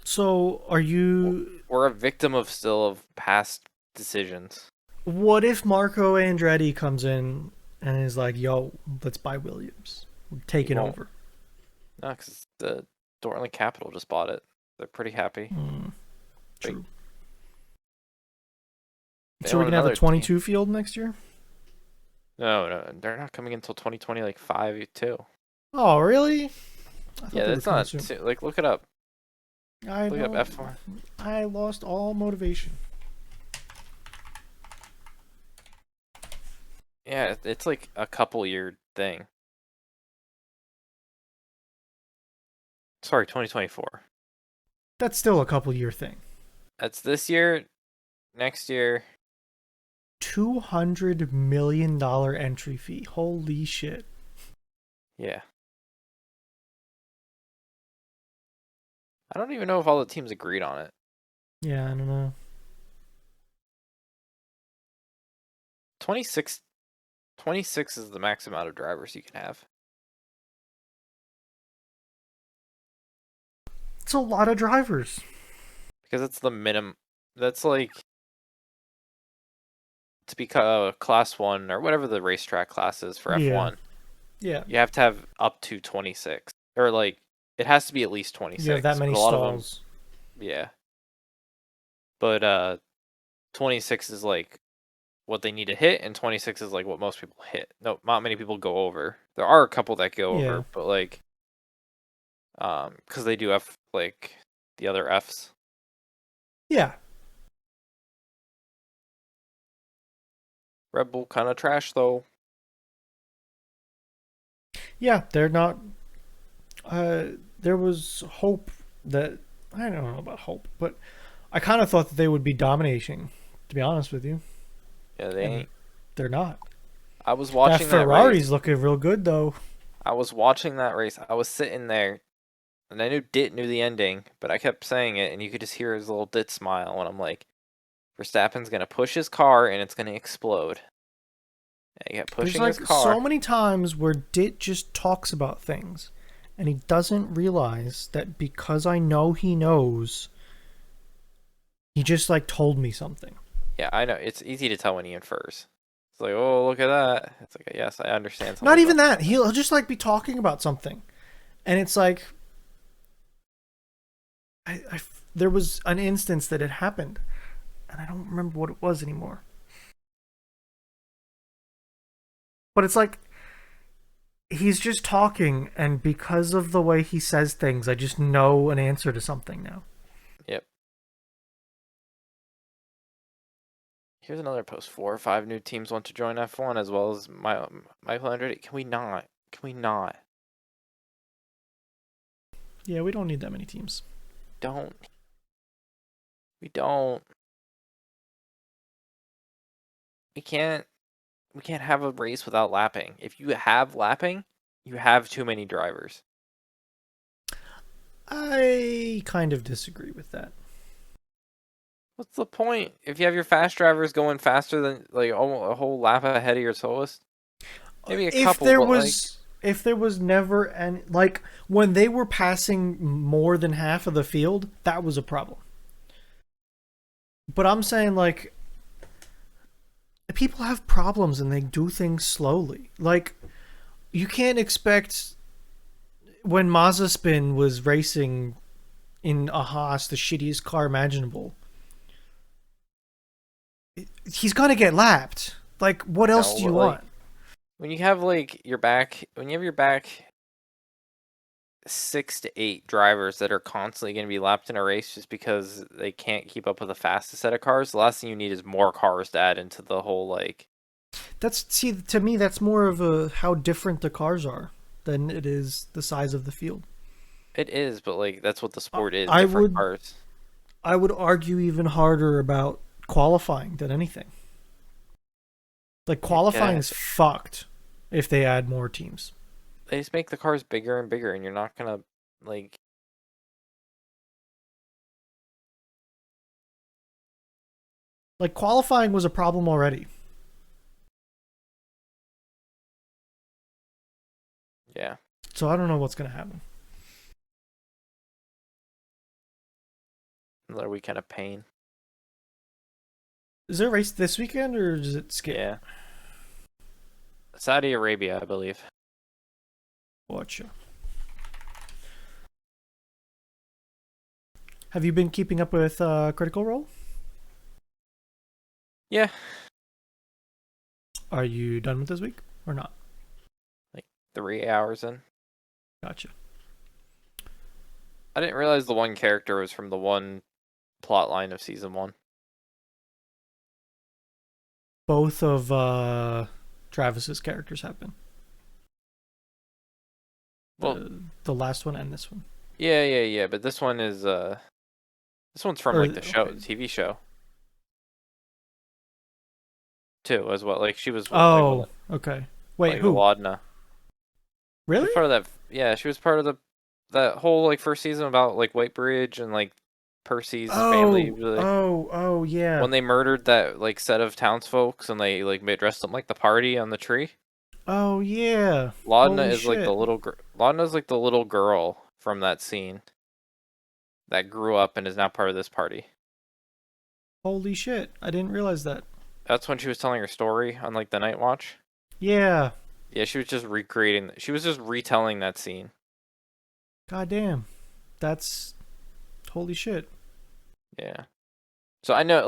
So are you? We're a victim of past decisions. What if Marco Andretti comes in and is like, "Yo, let's buy Williams. We're taking over." No, because the Dortmund Capital just bought it. They're pretty happy. True. So we're gonna have a 22 field next year? No, they're not coming until 2020, like 5 too. Oh, really? Yeah, that's not like look it up. Look up F1. I lost all motivation. Yeah, it's like a couple year thing. Sorry, 2024. That's still a couple year thing. That's this year, next year. $200 million entry fee. Holy shit. Yeah. I don't even know if all the teams agreed on it. Yeah, I don't know. 26 is the max amount of drivers you can have. It's a lot of drivers. Because it's the minimum. That's like to be class 1 or whatever the racetrack class is for F1. Yeah. You have to have up to 26. Or like it has to be at least 26. You have that many stalls. Yeah. But 26 is like what they need to hit, and 26 is like what most people hit. No, not many people go over. There are a couple that go Yeah. over, but like, because they do have like the other Fs. Yeah. Red Bull kind of trash though. Yeah, they're not. There was hope that I don't know about hope, but I kind of thought that they would be dominating. To be honest with you, Yeah, they and ain't. they're not. I was That watching that Ferrari's race. looking real good though. I was watching that race. I was sitting there, and I knew Dit knew the ending, but I kept saying it, and you could just hear his little Dit smile when I'm like, Verstappen's gonna push his car, and it's gonna explode. And he kept There's pushing his like so car. many times where Dit just talks about things, and he doesn't realize that because I know he knows, he just like told me something. Yeah, I know. It's easy to tell when he infers. It's like, oh, look at that. It's like, yes, I understand Not something's even up. that. He'll just like be talking about something, and it's like there was an instance that it happened, and I don't remember what it was anymore. But it's like he's just talking, and because of the way he says things, I just know an answer to something now. Yep. Here's another post. 4 or 5 new teams want to join F1 as well as Michael Andretti. Can we not? Can we not? Yeah, we don't need that many teams. Don't. We don't. We can't. We can't have a race without lapping. If you have lapping, you have too many drivers. I kind of disagree with that. What's the point? If you have your fast drivers going faster than like almost a whole lap ahead of your slowest, maybe a If couple, there but like was if there was never any like when they were passing more than half of the field, that was a problem. But I'm saying like people have problems and they do things slowly. Like you can't expect when Mazepin was racing in a Haas, the shittiest car imaginable. He's gonna get lapped. Like, what else no, do you but like want? when you have like your back, when you have your back 6 to 8 drivers that are constantly going to be lapped in a race just because they can't keep up with the fastest set of cars, the last thing you need is more cars to add into the whole like. That's see to me that's more of a how different the cars are than it is the size of the field. It is, but like that's what the I sport is. I Different would cars. I would argue even harder about qualifying than anything. Like I qualifying's guess fucked if they add more teams. they just make the cars bigger and bigger, and you're not gonna like. Like qualifying was a problem already. Yeah, So I don't know what's gonna happen. another weekend of pain. Is there a race this weekend or does it skip? Yeah, Saudi Arabia, I believe. Watch. Have you been keeping up with Critical Role? Yeah, Are you done with this week or not? like 3 hours in. Gotcha. I didn't realize the one character was from the one plot line of season 1. Both of Travis's characters have been. Well, The last one and this one. yeah. But this one's from like the show, Okay. TV show too, as well. Like she was Oh, okay. Wait, like who? Laudna. She Really? was part of that. Yeah, she was part of that whole like first season about like White Bridge and like Percy's family. Like, Yeah. when they murdered that like set of townsfolk and they like dressed them like the party on the tree. Oh, yeah. Laudna Holy is like the shit. little Laudna is like the little girl from that scene that grew up and is now part of this party. Holy shit. I didn't realize that. That's when she was telling her story on like the Night Watch. Yeah. Yeah, she was just recreating. She was just retelling that scene. God damn. That's holy shit. Yeah. So I know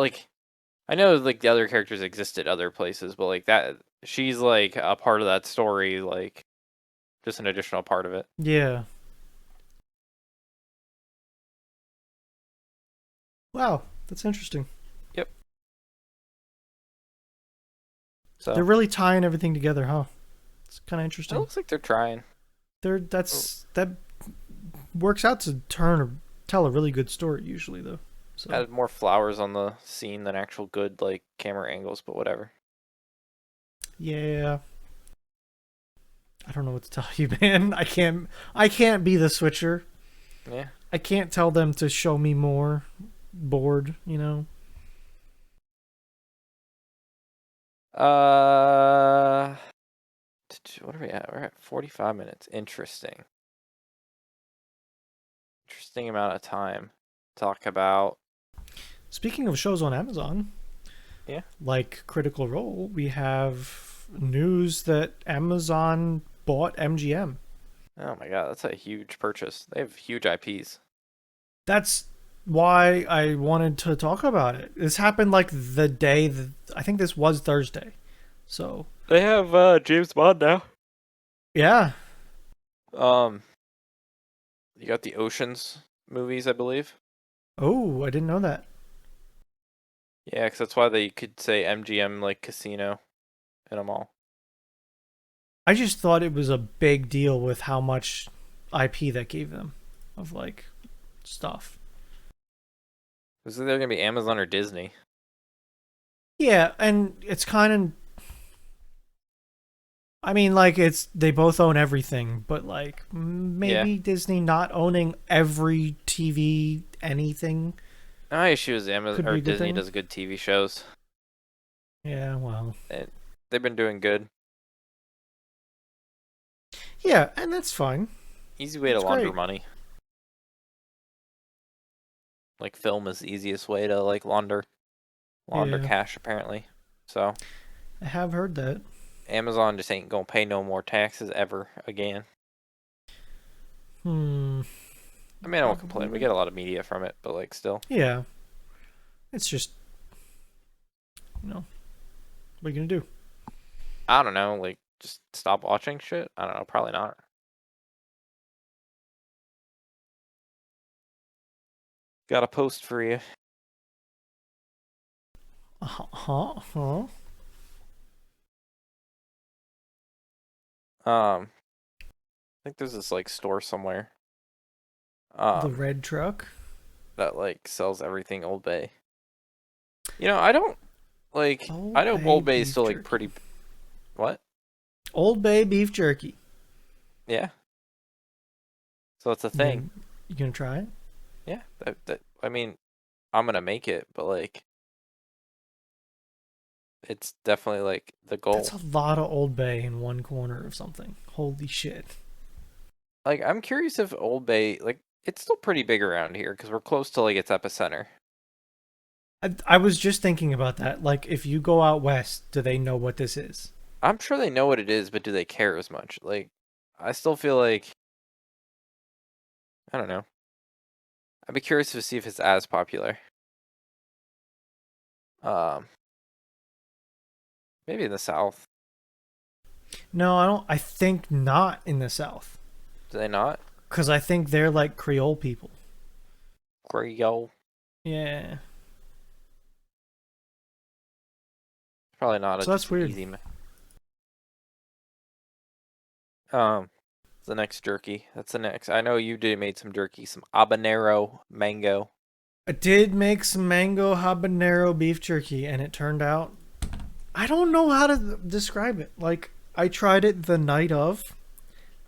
the other characters existed other places, but like that she's like a part of that story, like just an additional part of it. Yeah. Wow, that's interesting. Yep. They're So really tying everything together, huh? It's kind of it interesting. looks like they're trying. That works out to tell a really good story usually though. So Added more flowers on the scene than actual good like camera angles, but whatever. yeah, I don't know what to tell you, man. I can't be the switcher. Yeah. I can't tell them to show me more. Bored, you know. What are we at? We're at 45 minutes. Interesting. Interesting amount of time. Talk about. Speaking of shows on Amazon, Yeah. like Critical Role, we have news that Amazon bought MGM. Oh my god, that's a huge purchase. They have huge IPs. That's why I wanted to talk about it. This happened like the day that, I think this was Thursday. So, They have James Bond now. yeah. Um, you got the Oceans movies, I believe. Oh, I didn't know that. Yeah, because that's why they could say MGM like casino in them all. I just thought it was a big deal with how much IP that gave them of like stuff. Is it they're gonna be Amazon or Disney? Yeah, and it's kind of, I mean, like it's they both own everything, but like Yeah. maybe Disney not owning every TV anything My issue is Amazon could or be a good Disney thing. does good TV shows. Yeah, well, And they've been doing good. yeah, and that's fine. Easy way to That's launder great. money. Like film is the easiest way to like launder Yeah, cash apparently. So I have heard that. Amazon just ain't gonna pay no more taxes ever again. Hmm. I mean, I won't complain. We Probably. get a lot of media from it, but like still, Yeah, it's just, what are you gonna do? I don't know. Like just stop watching shit. I don't know. Probably not. Got a post for you. Huh? I think there's this like store somewhere. The Um, red truck. that like sells everything Old Bay. You know, I don't like. I Old know Bay Old Bay is beef still like jerky. pretty. What? Old Bay beef jerky. Yeah. So it's a You thing. gonna, you gonna try it? Yeah. That. I mean, I'm gonna make it, but like, it's definitely like the That's goal. a lot of Old Bay in one corner of something. Holy shit. Like, I'm curious if Old Bay like it's still pretty big around here because we're close to like its epicenter. I was just thinking about that. Like, if you go out west, do they know what this is? I'm sure they know what it is, but do they care as much? Like, I still feel like I don't know. I'd be curious to see if it's as popular. Um, maybe in the South. No, I don't. I think not in the South. Do they not? Because I think they're like Creole people. Creole. Yeah. Probably not. So It's that's just an weird. easy. The next jerky. That's the next. I know you did made some jerky, some habanero mango. I did make some mango habanero beef jerky, and it turned out. I don't know how to describe it. Like, I tried it the night of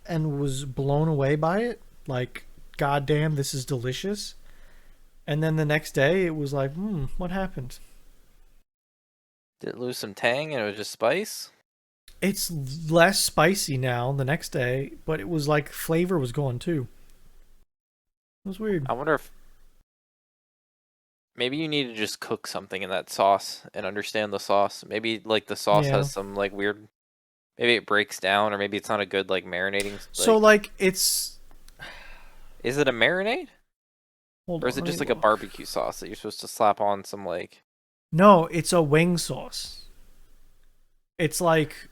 and was blown away by it. Like, goddamn, this is delicious. And then the next day, it was like, what happened? Did it lose some tang and it was just spice? It's less spicy now the next day, but it was like flavor was gone too. It was weird. I wonder if maybe you need to just cook something in that sauce and understand the sauce. Maybe like the sauce Yeah. has some like weird. Maybe it breaks down, or maybe it's not a good like marinating. So Like, like it's is it a marinade? Hold Or on, is it let me just like a look. barbecue sauce that you're supposed to slap on some like? No, it's a wing sauce. It's like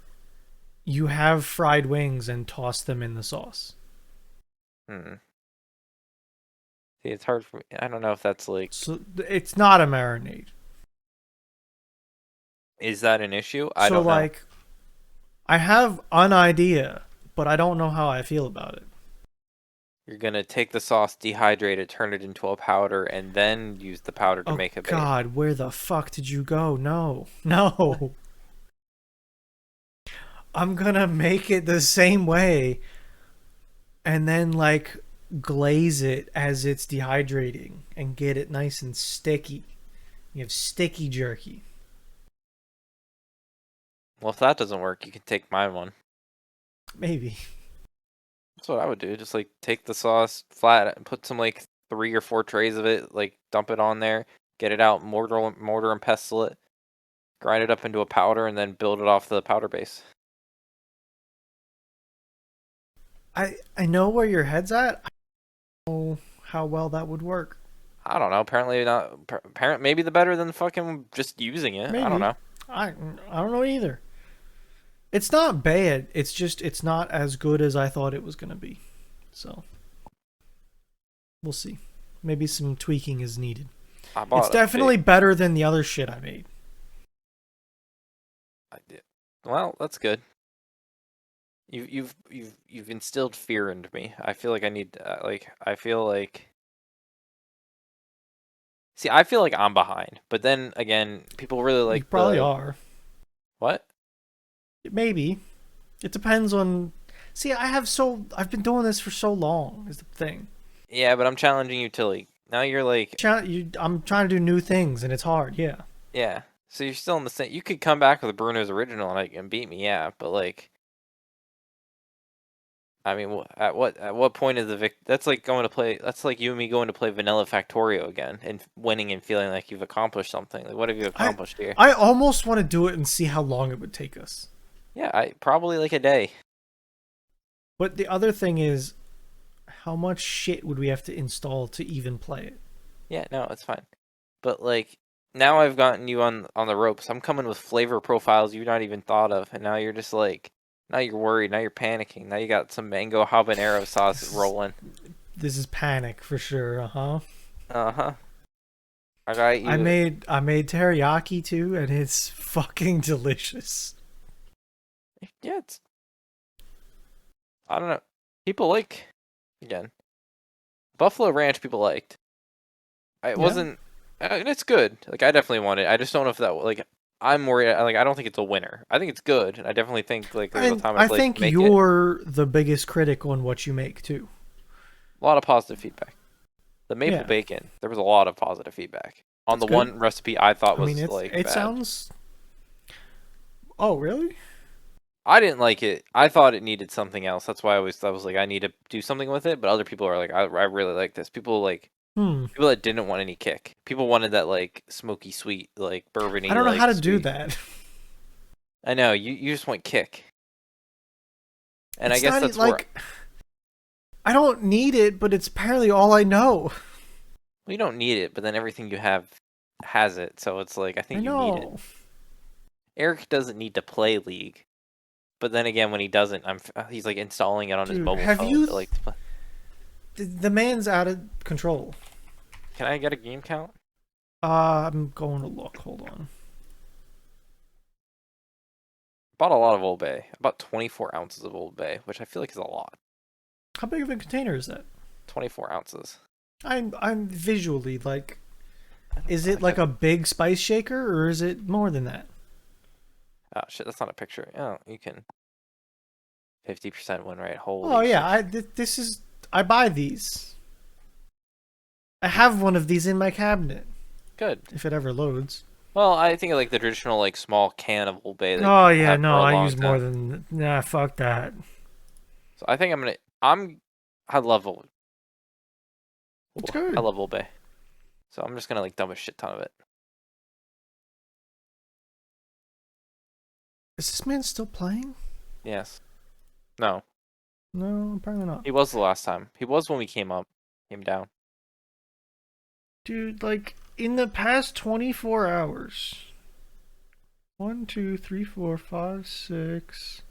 you have fried wings and toss them in the sauce. Hmm. See, it's hard for me. I don't know if that's like. So it's not a marinade. Is that an issue? I So don't know. like I have an idea, but I don't know how I feel about it. You're gonna take the sauce, dehydrate it, turn it into a powder, and then use the powder to Oh make a base. God, where the fuck did you go? No, What? no. I'm gonna make it the same way and then like glaze it as it's dehydrating and get it nice and sticky. You have sticky jerky. Well, if that doesn't work, you can take my one. Maybe. That's what I would do. Just like take the sauce flat and put some like 3 or 4 trays of it, like dump it on there, get it out, mortar and pestle it, grind it up into a powder, and then build it off the powder base. I know where your head's at. I don't know how well that would work. I don't know. Apparently not. Apparent maybe the better than fucking just using it. I don't Maybe. know. I don't know either. It's not bad. It's just it's not as good as I thought it was gonna be. So we'll see. Maybe some tweaking is needed. I It's bought a definitely big. better than the other shit I made. I did. Well, that's good. You've instilled fear into me. I feel like I need like I feel like. See, I feel like I'm behind, but then again, people really You like probably the are. what? Maybe. It depends on. See, I've been doing this for so long. Is the thing. Yeah, but I'm challenging you to like now you're like I'm trying to do new things, and it's hard. Yeah. yeah. So you're still in the same. You could come back with a Bruno's original and beat me, yeah. But like, I mean, at what point is the That's like going to play. That's like you and me going to play Vanilla Factorio again and winning and feeling like you've accomplished something. Like, what have you I accomplished here? I almost want to do it and see how long it would take us. Yeah, I probably like a day. But the other thing is, how much shit would we have to install to even play it? Yeah, no, it's fine. But like now I've gotten you on the ropes. I'm coming with flavor profiles you've not even thought of, and now you're just like now you're worried, now you're panicking. Now you got some mango habanero sauce This is rolling. this is panic for sure. Uh-huh. Uh-huh. I got I you. made I made teriyaki too, and it's fucking delicious. Yeah, it's I don't know. People like again. Buffalo Ranch people liked. It Yeah. wasn't and it's good. Like I definitely want it. I just don't know if that like I'm worried like I don't think it's a winner. I think it's good. I definitely think like there's a And time and I place to think make it. you're the biggest critic on what you make too. A lot of positive feedback. The maple Yeah, bacon, there was a lot of positive feedback on that's the good. one recipe I thought I mean, was like it bad. sounds. Oh, really? I didn't like it. I thought it needed something else. That's why I was like I need to do something with it. But other people are like I really like this. Hmm. People that didn't want any kick. People wanted that like smoky sweet like I bourbony don't know how like to do sweet. that. I know you just want kick, and I It's guess not that's where like I don't need it, but it's apparently all I know. you don't need it. But then everything you have has it. So it's like I I think you need it. know. Eric doesn't need to play League. But then again, when he doesn't, he's like installing it on his Dude, mobile have phone you. to like. The man's out of control. Can I get a game count? I'm going to look. Hold on. Bought a lot of Old Bay. I bought 24 ounces of Old Bay, which I feel like is a lot. How big of a container is that? 24 ounces. I'm visually like. I don't Is know. it like a big spice shaker or is it more than that? Oh shit, that's not a picture. Oh, you can 50% win rate. Oh Holy yeah, shit. this is I buy these. I have one of these in my cabinet Good. if it ever loads. Well, I think of like the traditional like small can of Old Bay that Oh people yeah, have for no, a I long use more time. than nah. Fuck that. So I think I love Old. It's I good. love Old Bay. So I'm just gonna like dump a shit ton of it. Is this man still playing? Yes. No. No, apparently not. He was the last time. He was when we came down. Dude, like, in the past 24 hours. 1, 2, 3, 4, 5, 6,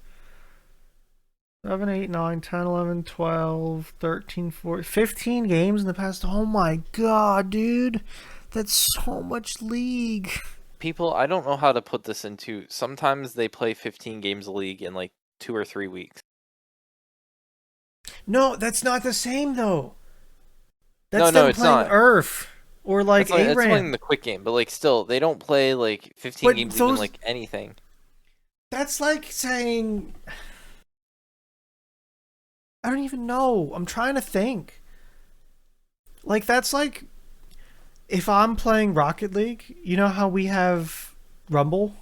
7, 8, 9, 10, 11, 12, 13, 14, 15 games in the past. Oh my god, dude. That's so much League. People, I don't know how to put this into. Sometimes they play 15 games of League in like 2 or 3 weeks. No, that's not the same, though. No, That's no, them it's playing not. Earth. Or like It's playing Abraham. the quick game, but like still, they don't play like 15 But games even those. like anything. That's like saying. I don't even know. I'm trying to think. Like, that's like. If I'm playing Rocket League, you know how we have Rumble?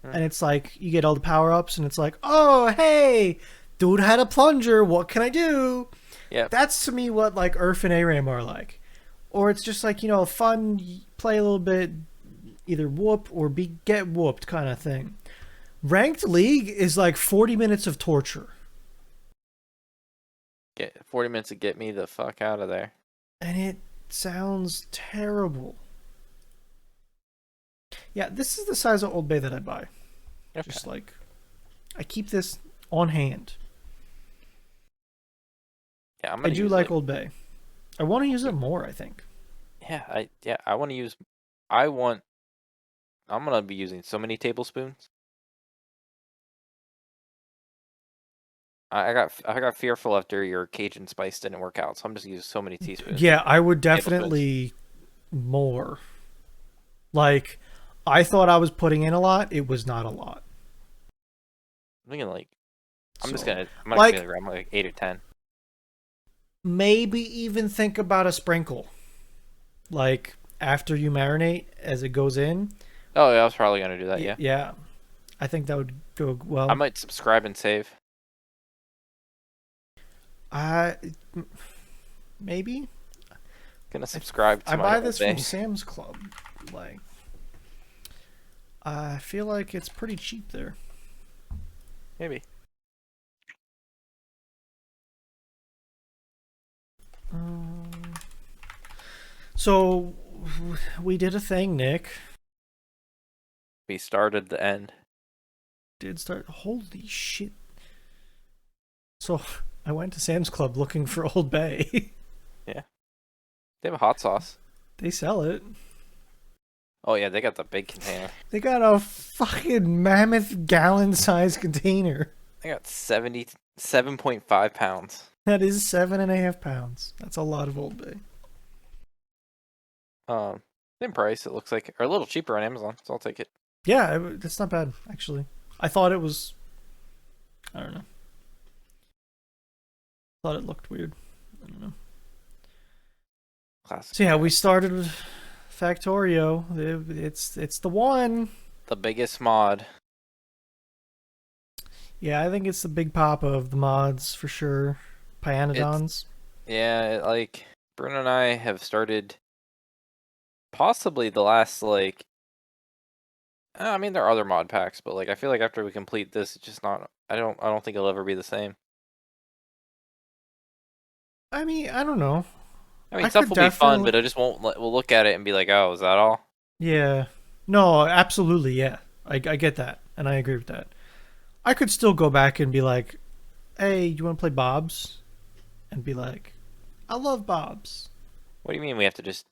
And it's like, you get all the power ups, and it's like, oh, hey, dude had a plunger. What can I do? Yeah. That's to me what like Earth and ARAM are like. Or it's just like, fun, play a little bit, either whoop or get whooped kind of thing. Ranked League is like 40 minutes of torture. Get 40 minutes to get me the fuck out of there. And it sounds terrible. Yeah, this is the size of Old Bay that I buy. Okay. Just like, I keep this on hand. Yeah, I do like Old Bay. I want to use it more, I think. Yeah, I want to use. I'm gonna be using so many tablespoons. I got fearful after your Cajun spice didn't work out, so I'm just using so many teaspoons. Yeah, I would definitely more. Like, I thought I was putting in a lot. It was not a lot. I'm thinking like, I'm So, gonna like, grab like 8 or 10. Maybe even think about a sprinkle. Like, after you marinate, as it goes in. Oh yeah, I was probably gonna do that. Yeah. Yeah. I think that would go well. I might subscribe and save. Maybe. Gonna subscribe to I my buy this Old Bay. from Sam's Club. Like, I feel like it's pretty cheap there. Maybe. So we did a thing, Nick. We started the end. Did start. Holy shit. So I went to Sam's Club looking for Old Bay. Yeah. They have a hot sauce. They sell it. Oh yeah, they got the big container. They got a fucking mammoth gallon-sized container. They got 77.5 pounds. That is 7.5 pounds. That's a lot of Old Bay. Same price. It looks like, or a little cheaper on Amazon. So I'll take it. Yeah, that's not bad actually. I thought it was. I don't know. Thought it looked weird. I don't know. Classic. So yeah, we started with Factorio. It's the one. The biggest mod. Yeah, I think it's the big papa of the mods for sure. Pyanodons. Yeah, like Bruno and I have started possibly the last like. I mean, there are other mod packs, but like I feel like after we complete this, it's just not. I don't think it'll ever be the same. I mean, I don't know. I mean, stuff will be fun, but I just won't. We'll look at it and be like, "Oh, is that all?" Yeah. No, absolutely. Yeah, I get that, and I agree with that. I could still go back and be like, "Hey, you want to play Bob's?" And be like, "I love Bob's." What do you mean we have to just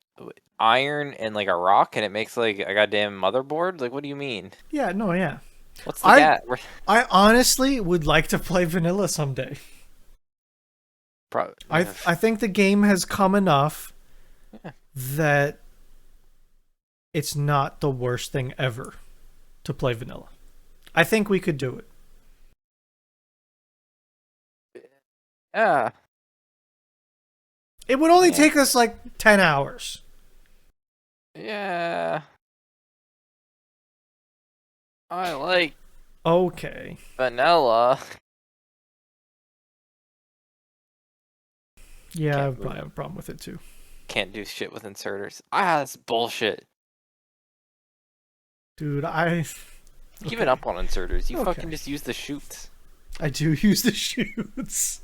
iron and like a rock and it makes like a goddamn motherboard? Like, what do you mean? Yeah. No. Yeah. What's the gap? I honestly would like to play vanilla someday. I think the game has come enough that it's not the worst thing ever to play vanilla. I think we could do it. Yeah. It would only take us like 10 hours. Yeah. I like vanilla. Yeah, I probably have a problem with it too. Can't do shit with inserters. That's bullshit. Dude, Giving up on inserters. You fucking just use the chutes. I do use the chutes.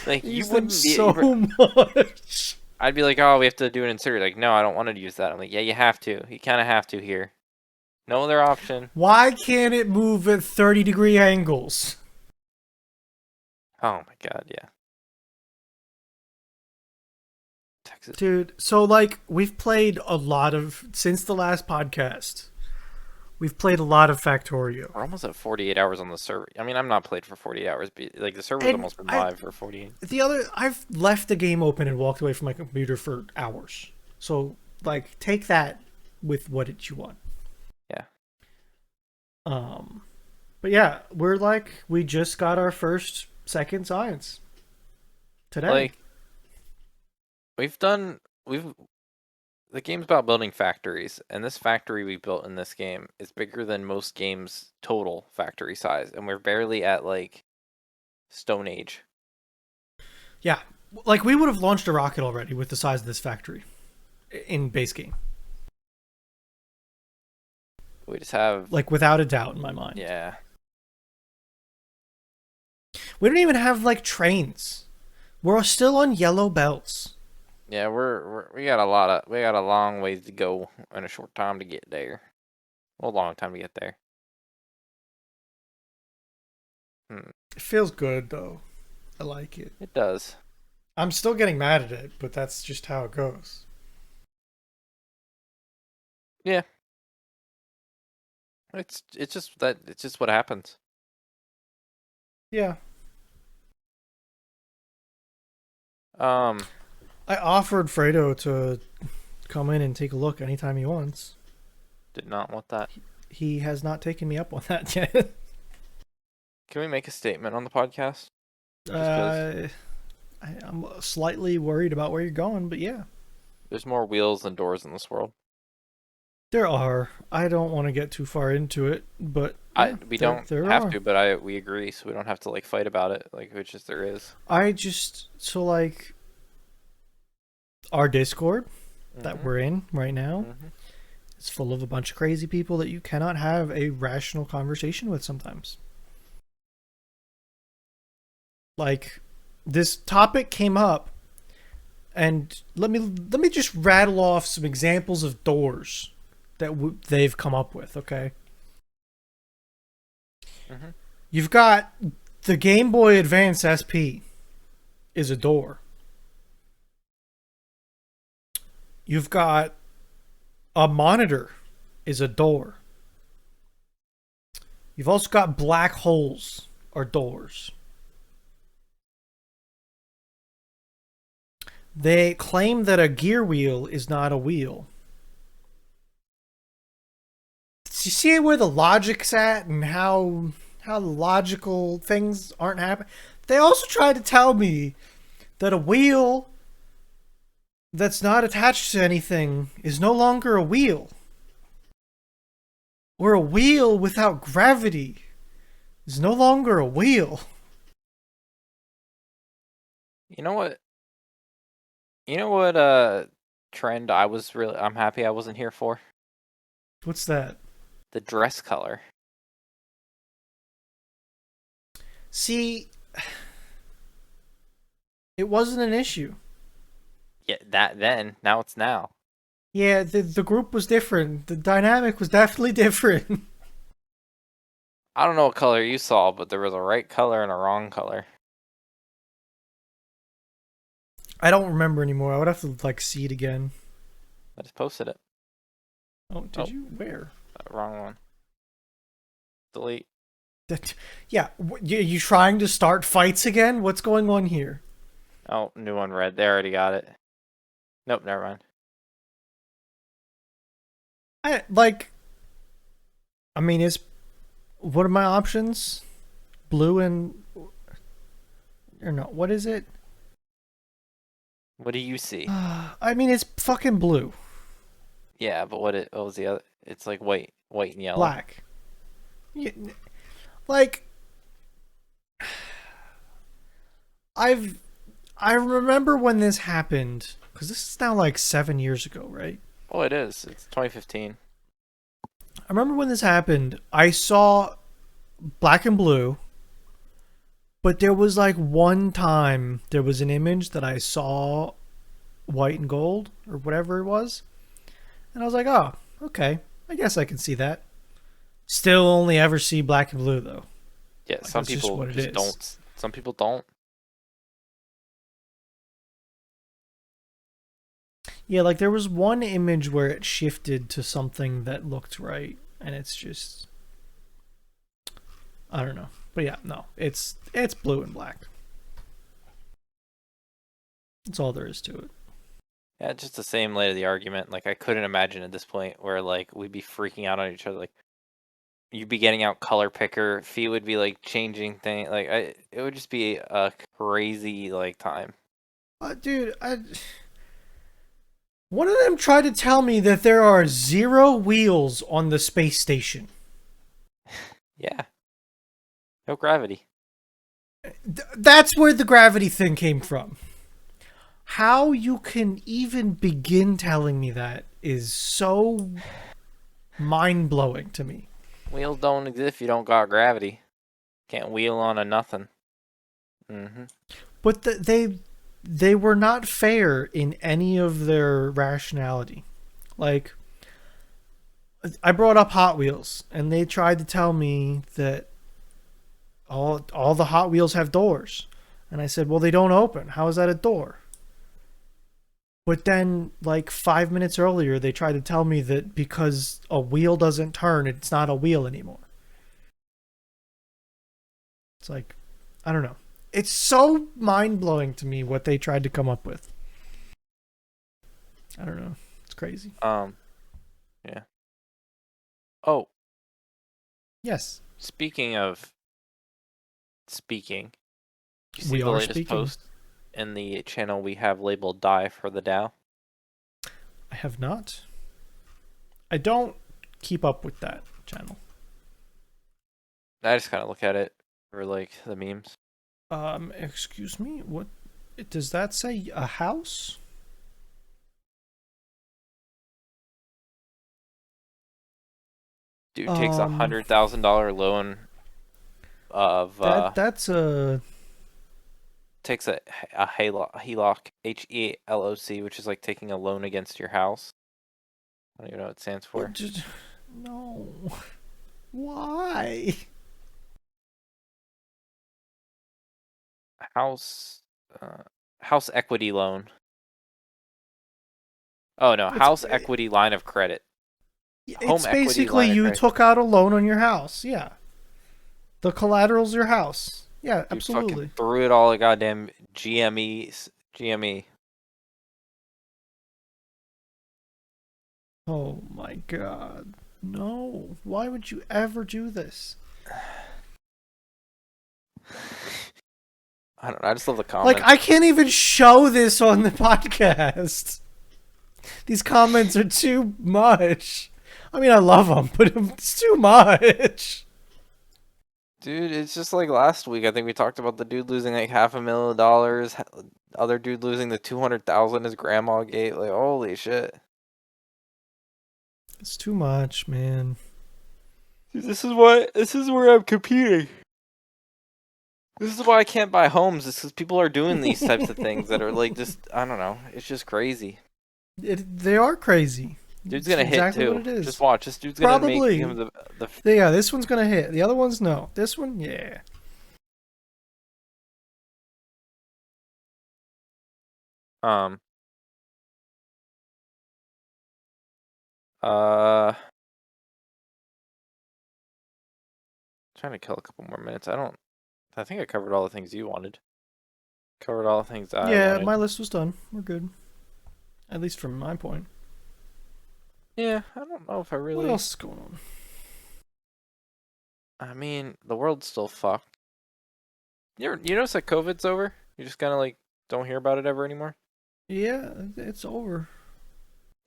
Like, I you use wouldn't them be so much. I'd be like, oh, we have to do an insert. Like, no, I don't want to use that. I'm like, yeah, you have to. You kind of have to here. No other option. Why can't it move at 30-degree angles? Oh my god, yeah. Texas. Dude, so like we've played a lot of since the last podcast. We've played a lot of Factorio. We're almost at 48 hours on the server. I mean, I'm not played for 48 hours, but like the server's almost been live for 48. I've left the game open and walked away from my computer for hours. So like take that with what you want. Yeah. But yeah, we just got our first second science today. Like the game's about building factories, and this factory we built in this game is bigger than most games' total factory size, and we're barely at like Stone Age. Yeah, like we would have launched a rocket already with the size of this factory in base game. We just have like without a doubt in my mind. Yeah. We don't even have like trains. We're still on yellow belts. Yeah, we got a long ways to go and a short time to get there. Well, a long time to get there. It feels good though. I like it. It does. I'm still getting mad at it, but that's just how it goes. Yeah. It's just what happens. Yeah. I offered Fredo to come in and take a look anytime he wants. Did not want that. He has not taken me up on that yet. Can we make a statement on the podcast? I'm slightly worried about where you're going, but yeah. There's more wheels than doors in this world. There are. I don't want to get too far into it, but we don't have to, but we agree, so we don't have to like fight about it. Like, which is there is. Like our Discord that we're in right now, it's full of a bunch of crazy people that you cannot have a rational conversation with sometimes. Like this topic came up, and let me just rattle off some examples of doors that they've come up with, okay? You've got the Game Boy Advance SP is a door. You've got a monitor is a door. You've also got black holes are doors. They claim that a gear wheel is not a wheel. You see where the logic's at and how logical things aren't happening? They also tried to tell me that a wheel that's not attached to anything is no longer a wheel. Or a wheel without gravity is no longer a wheel. You know what? Trend I'm happy I wasn't here for? What's that? The dress color. See, it wasn't an issue. Yeah, that then. Now it's now. Yeah, the group was different. The dynamic was definitely different. I don't know what color you saw, but there was a right color and a wrong color. I don't remember anymore. I would have to like see it again. I just posted it. Oh, did you? Where? Wrong one. Delete. Yeah, you trying to start fights again? What's going on here? Oh, new one red. They already got it. Nope, never mind. What are my options? Blue and... Or no, what is it? What do you see? It's fucking blue. Yeah, but what was the other? It's like white and yellow. Black. Yeah, like... I remember when this happened, because this is now like 7 years ago, right? Oh, it is. It's 2015. I remember when this happened, I saw black and blue, but there was like one time there was an image that I saw white and gold or whatever it was. And I was like, oh, okay. I guess I can see that. Still only ever see black and blue, though. Yeah, Like, some that's just people what it just is. don't. Some people don't. Yeah, like there was one image where it shifted to something that looked right, and it's just, I don't know. But yeah, no, it's blue and black. That's all there is to it. Yeah, just the same lay of the argument. Like I couldn't imagine at this point where like we'd be freaking out on each other. Like you'd be getting out color picker, feet would be like changing things. Like it would just be a crazy like time. Dude, one of them tried to tell me that there are 0 wheels on the space station. Yeah, no gravity. That's where the gravity thing came from. How you can even begin telling me that is so mind-blowing to me. Wheels don't exist if you don't got gravity. Can't wheel on a nothing. But they were not fair in any of their rationality. Like, I brought up Hot Wheels, and they tried to tell me that all the Hot Wheels have doors. And I said, well, they don't open. How is that a door? But then, like 5 minutes earlier, they tried to tell me that because a wheel doesn't turn, it's not a wheel anymore. It's like, I don't know. It's so mind-blowing to me what they tried to come up with. I don't know. It's crazy. Yeah. Oh, Yes. speaking of speaking, you see We the are latest speaking. post in the channel we have labeled "Die for the Dow"? I have not. I don't keep up with that channel. I just kind of look at it for like the memes. Excuse me? What does that say? A house? Dude takes $100,000 loan of that's a takes a HELOC, HELOC, which is like taking a loan against your house. I don't even know what it stands for. no. Why? House house equity loan. Oh no, It's house equity line of credit. it's Home equity basically line of you credit. took out a loan on your house. Yeah. The collateral's your house. Yeah, Dude absolutely. fucking threw it all at goddamn GME. Oh my god. No. Why would you ever do this? I don't know. I just love the comments. Like, I can't even show this on the podcast. These comments are too much. I mean, I love them, but it's too much. Dude, it's just like last week. I think we talked about the dude losing like $500,000. Other dude losing the 200,000 his grandma gave. Like, holy shit. It's too much, man. Dude, this is where I'm competing. This is why I can't buy homes. It's because people are doing these types of things that are like just, I don't know. It's just crazy. They are crazy. Dude's gonna hit exactly too. what it is. Just watch. This dude's gonna Probably. make him the. Yeah, this one's gonna hit. The other ones, no. This one, yeah. Um. Uh. Trying to kill a couple more minutes. I think I covered all the things you wanted. Covered all the things I Yeah, wanted. my list was done. We're good. At least from my point. Yeah, I don't know if I really. What else is going on? I mean, the world's still fucked. You notice that COVID's over? You just kind of like don't hear about it ever anymore. Yeah, it's over.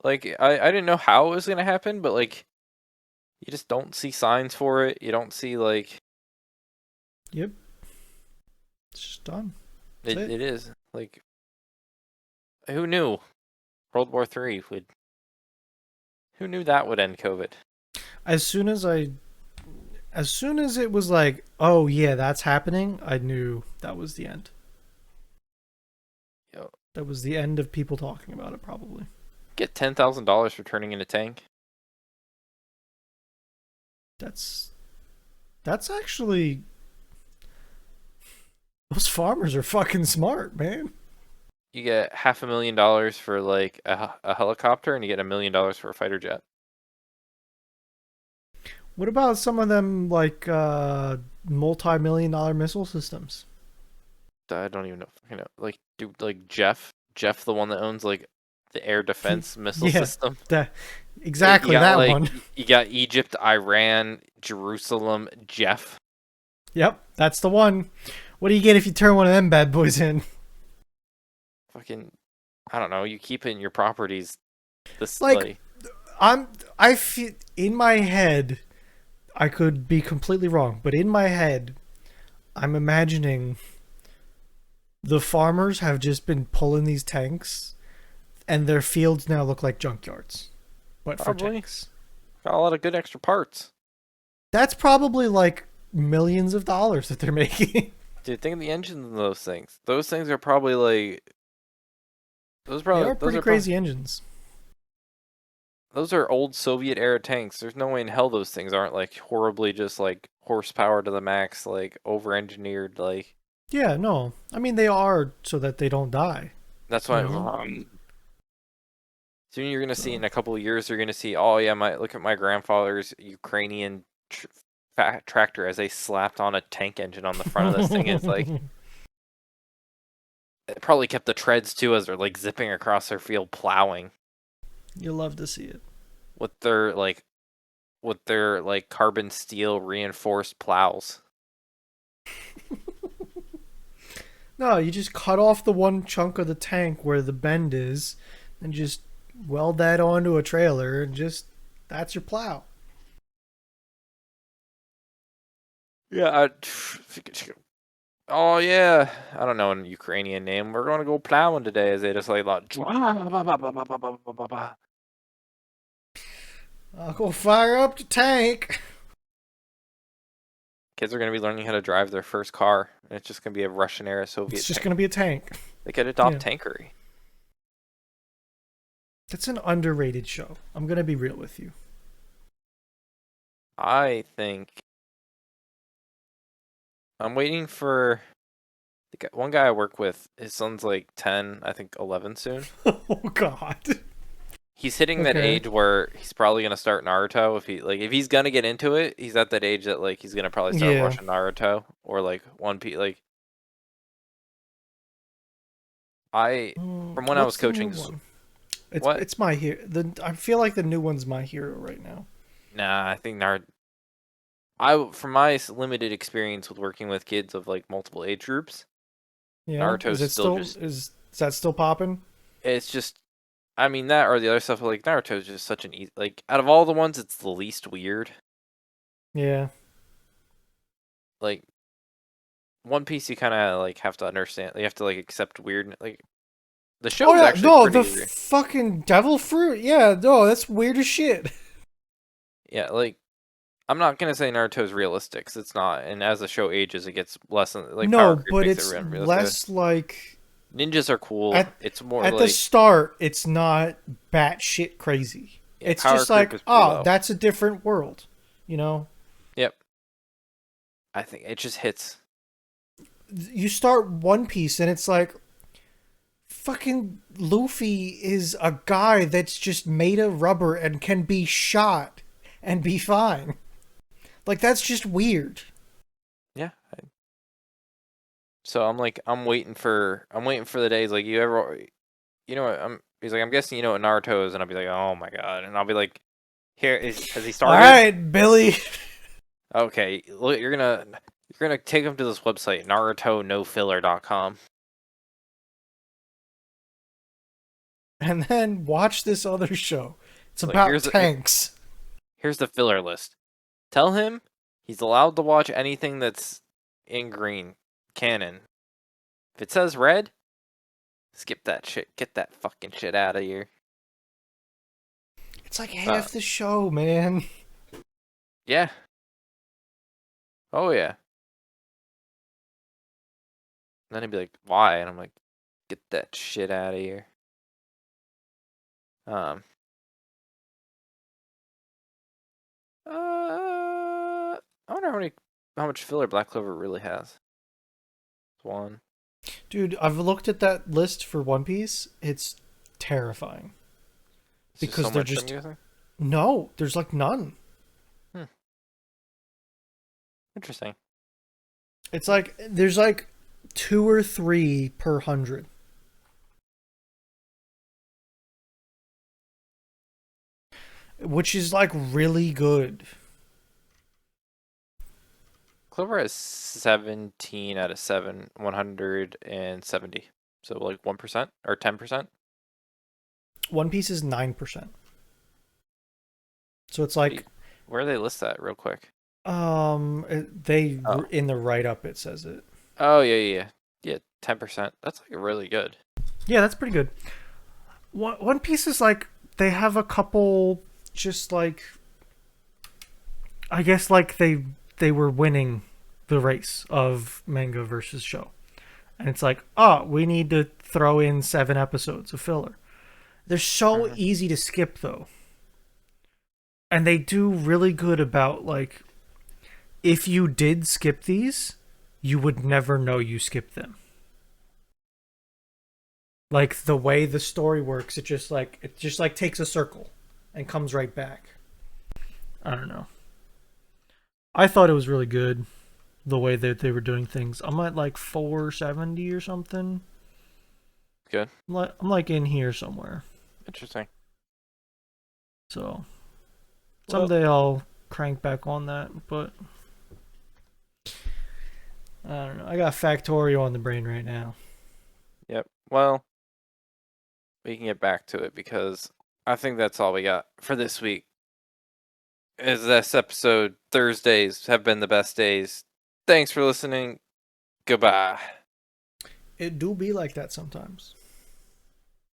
Like I didn't know how it was gonna happen, but like you just don't see signs for it. You don't see like. Yep. It's just done. It is like. Who knew? World War III would. Who knew that would end COVID? As soon as it was like, oh yeah, that's happening, I knew that was the end. That was the end of people talking about it, probably. Get $10,000 for turning in a tank. That's actually, those farmers are fucking smart, man. You get $500,000 for like a helicopter, and you get $1 million for a fighter jet. What about some of them like multi-million-dollar missile systems? I don't even know. You know, like Jeff, the one that owns like the air defense missile Yeah, system. exactly You got that like one. you got Egypt, Iran, Jerusalem, Jeff. Yep, that's the one. What do you get if you turn one of them bad boys in? Fucking, I don't know. You keep it in your properties. This Like, I feel in my head, I could be completely wrong, but in my head, I'm imagining the farmers have just been pulling these tanks, and their fields now look like junkyards, but for probably tanks. got a lot of good extra parts. That's probably like millions of dollars that they're making. Dude, think of the engines in those things. Those things are probably like They are pretty crazy engines. Those are old Soviet era tanks. There's no way in hell those things aren't like horribly just like horsepower to the max, like over engineered. Like Yeah, no. I mean, they are so that they don't die. that's You why. know? Soon you're gonna see So. in a couple of years you're gonna see. Oh yeah, look at my grandfather's Ukrainian tractor as they slapped on a tank engine on the front of this thing. It's like it probably kept the treads too as they're like zipping across their field plowing You love to see it. with their like carbon steel reinforced plows. No, you just cut off the one chunk of the tank where the bend is, and just weld that onto a trailer, and just that's your plow. Yeah. Oh yeah, I don't know a Ukrainian name. We're gonna go plowing today. As they just like I'll go fire up the tank. kids are gonna be learning how to drive their first car, and it's just gonna be a Russian era Soviet It's just tank. gonna be a tank. They could adopt Yeah. tankery. That's an underrated show. I'm gonna be real with you. I think I'm waiting for one guy I work with. His son's like 10, I think 11 soon. Oh God. He's hitting that Okay. age where he's probably gonna start Naruto if he's gonna get into it. He's at that age that like he's gonna probably start Yeah. watching Naruto or like One Piece. Like I from when I was What's the new coaching, one? what? It's my hero. I feel like the new one's my hero right now. Nah, I think Naruto. From my limited experience with working with kids of like multiple age groups, Yeah. Naruto's still just. Is that still popping? It's just. I mean that or the other stuff like Naruto's just such an easy like out of all the ones it's the least weird. Yeah. Like One Piece you kind of like have to understand. You have to like accept weird like the show Oh is yeah, actually no, pretty the fucking devil fruit. Yeah, no, that's weird as shit. yeah, like I'm not gonna say Naruto's realistic 'cause it's not, and as the show ages, it gets less like power No, creep but makes it it's realistic. less like Ninjas are cool. at It's more at the like start. It's not batshit crazy. yeah, It's power just creep like, is pretty oh, low. that's a different world. You know, Yep, I think it just hits. you start One Piece and it's like, fucking Luffy is a guy that's just made of rubber and can be shot and be fine. Like that's just weird. Yeah. So I'm waiting for the days like you know what he's like I'm guessing you know what Naruto is, and I'll be like oh my god, and I'll be like has he All started? right, Billy. Okay, look, you're gonna take him to this website narutonofiller.com. And then watch this other show. It's Like about tanks. here's the filler list. Tell him he's allowed to watch anything that's in green canon. If it says red, skip that shit. Get that fucking shit out of here. It's like half the show, man. Yeah. Oh yeah. And then he'd be like, "Why?" And I'm like, Get that shit out of here. I wonder how much filler Black Clover really has. One. Dude, I've looked at that list for One Piece. It's terrifying. Because So they're much, just I'm guessing? no, there's like none. Interesting. It's like there's like 2 or 3 per 100. Which is like really good. Clover has 17 out of 170. So like 1% or 10%. One Piece is 9%. So it's like where do they list that real quick? they in the write up it says it. Oh yeah. 10%. That's like really good. Yeah, that's pretty good. One Piece is like they have a couple just like I guess like they were winning the race of manga versus show. And it's like, oh, we need to throw in 7 episodes of filler. They're so easy to skip though. And they do really good about like if you did skip these, you would never know you skipped them. Like the way the story works, it just like takes a circle and comes right back. I don't know. I thought it was really good the way that they were doing things. I'm at like 470 or something. Good. I'm like in here somewhere. Interesting. So someday I'll crank back on that, but I don't know. I got Factorio on the brain right now. Yep. Well, we can get back to it because I think that's all we got for this week. As this episode, Thursdays have been the best days. Thanks for listening. Goodbye. It do be like that sometimes.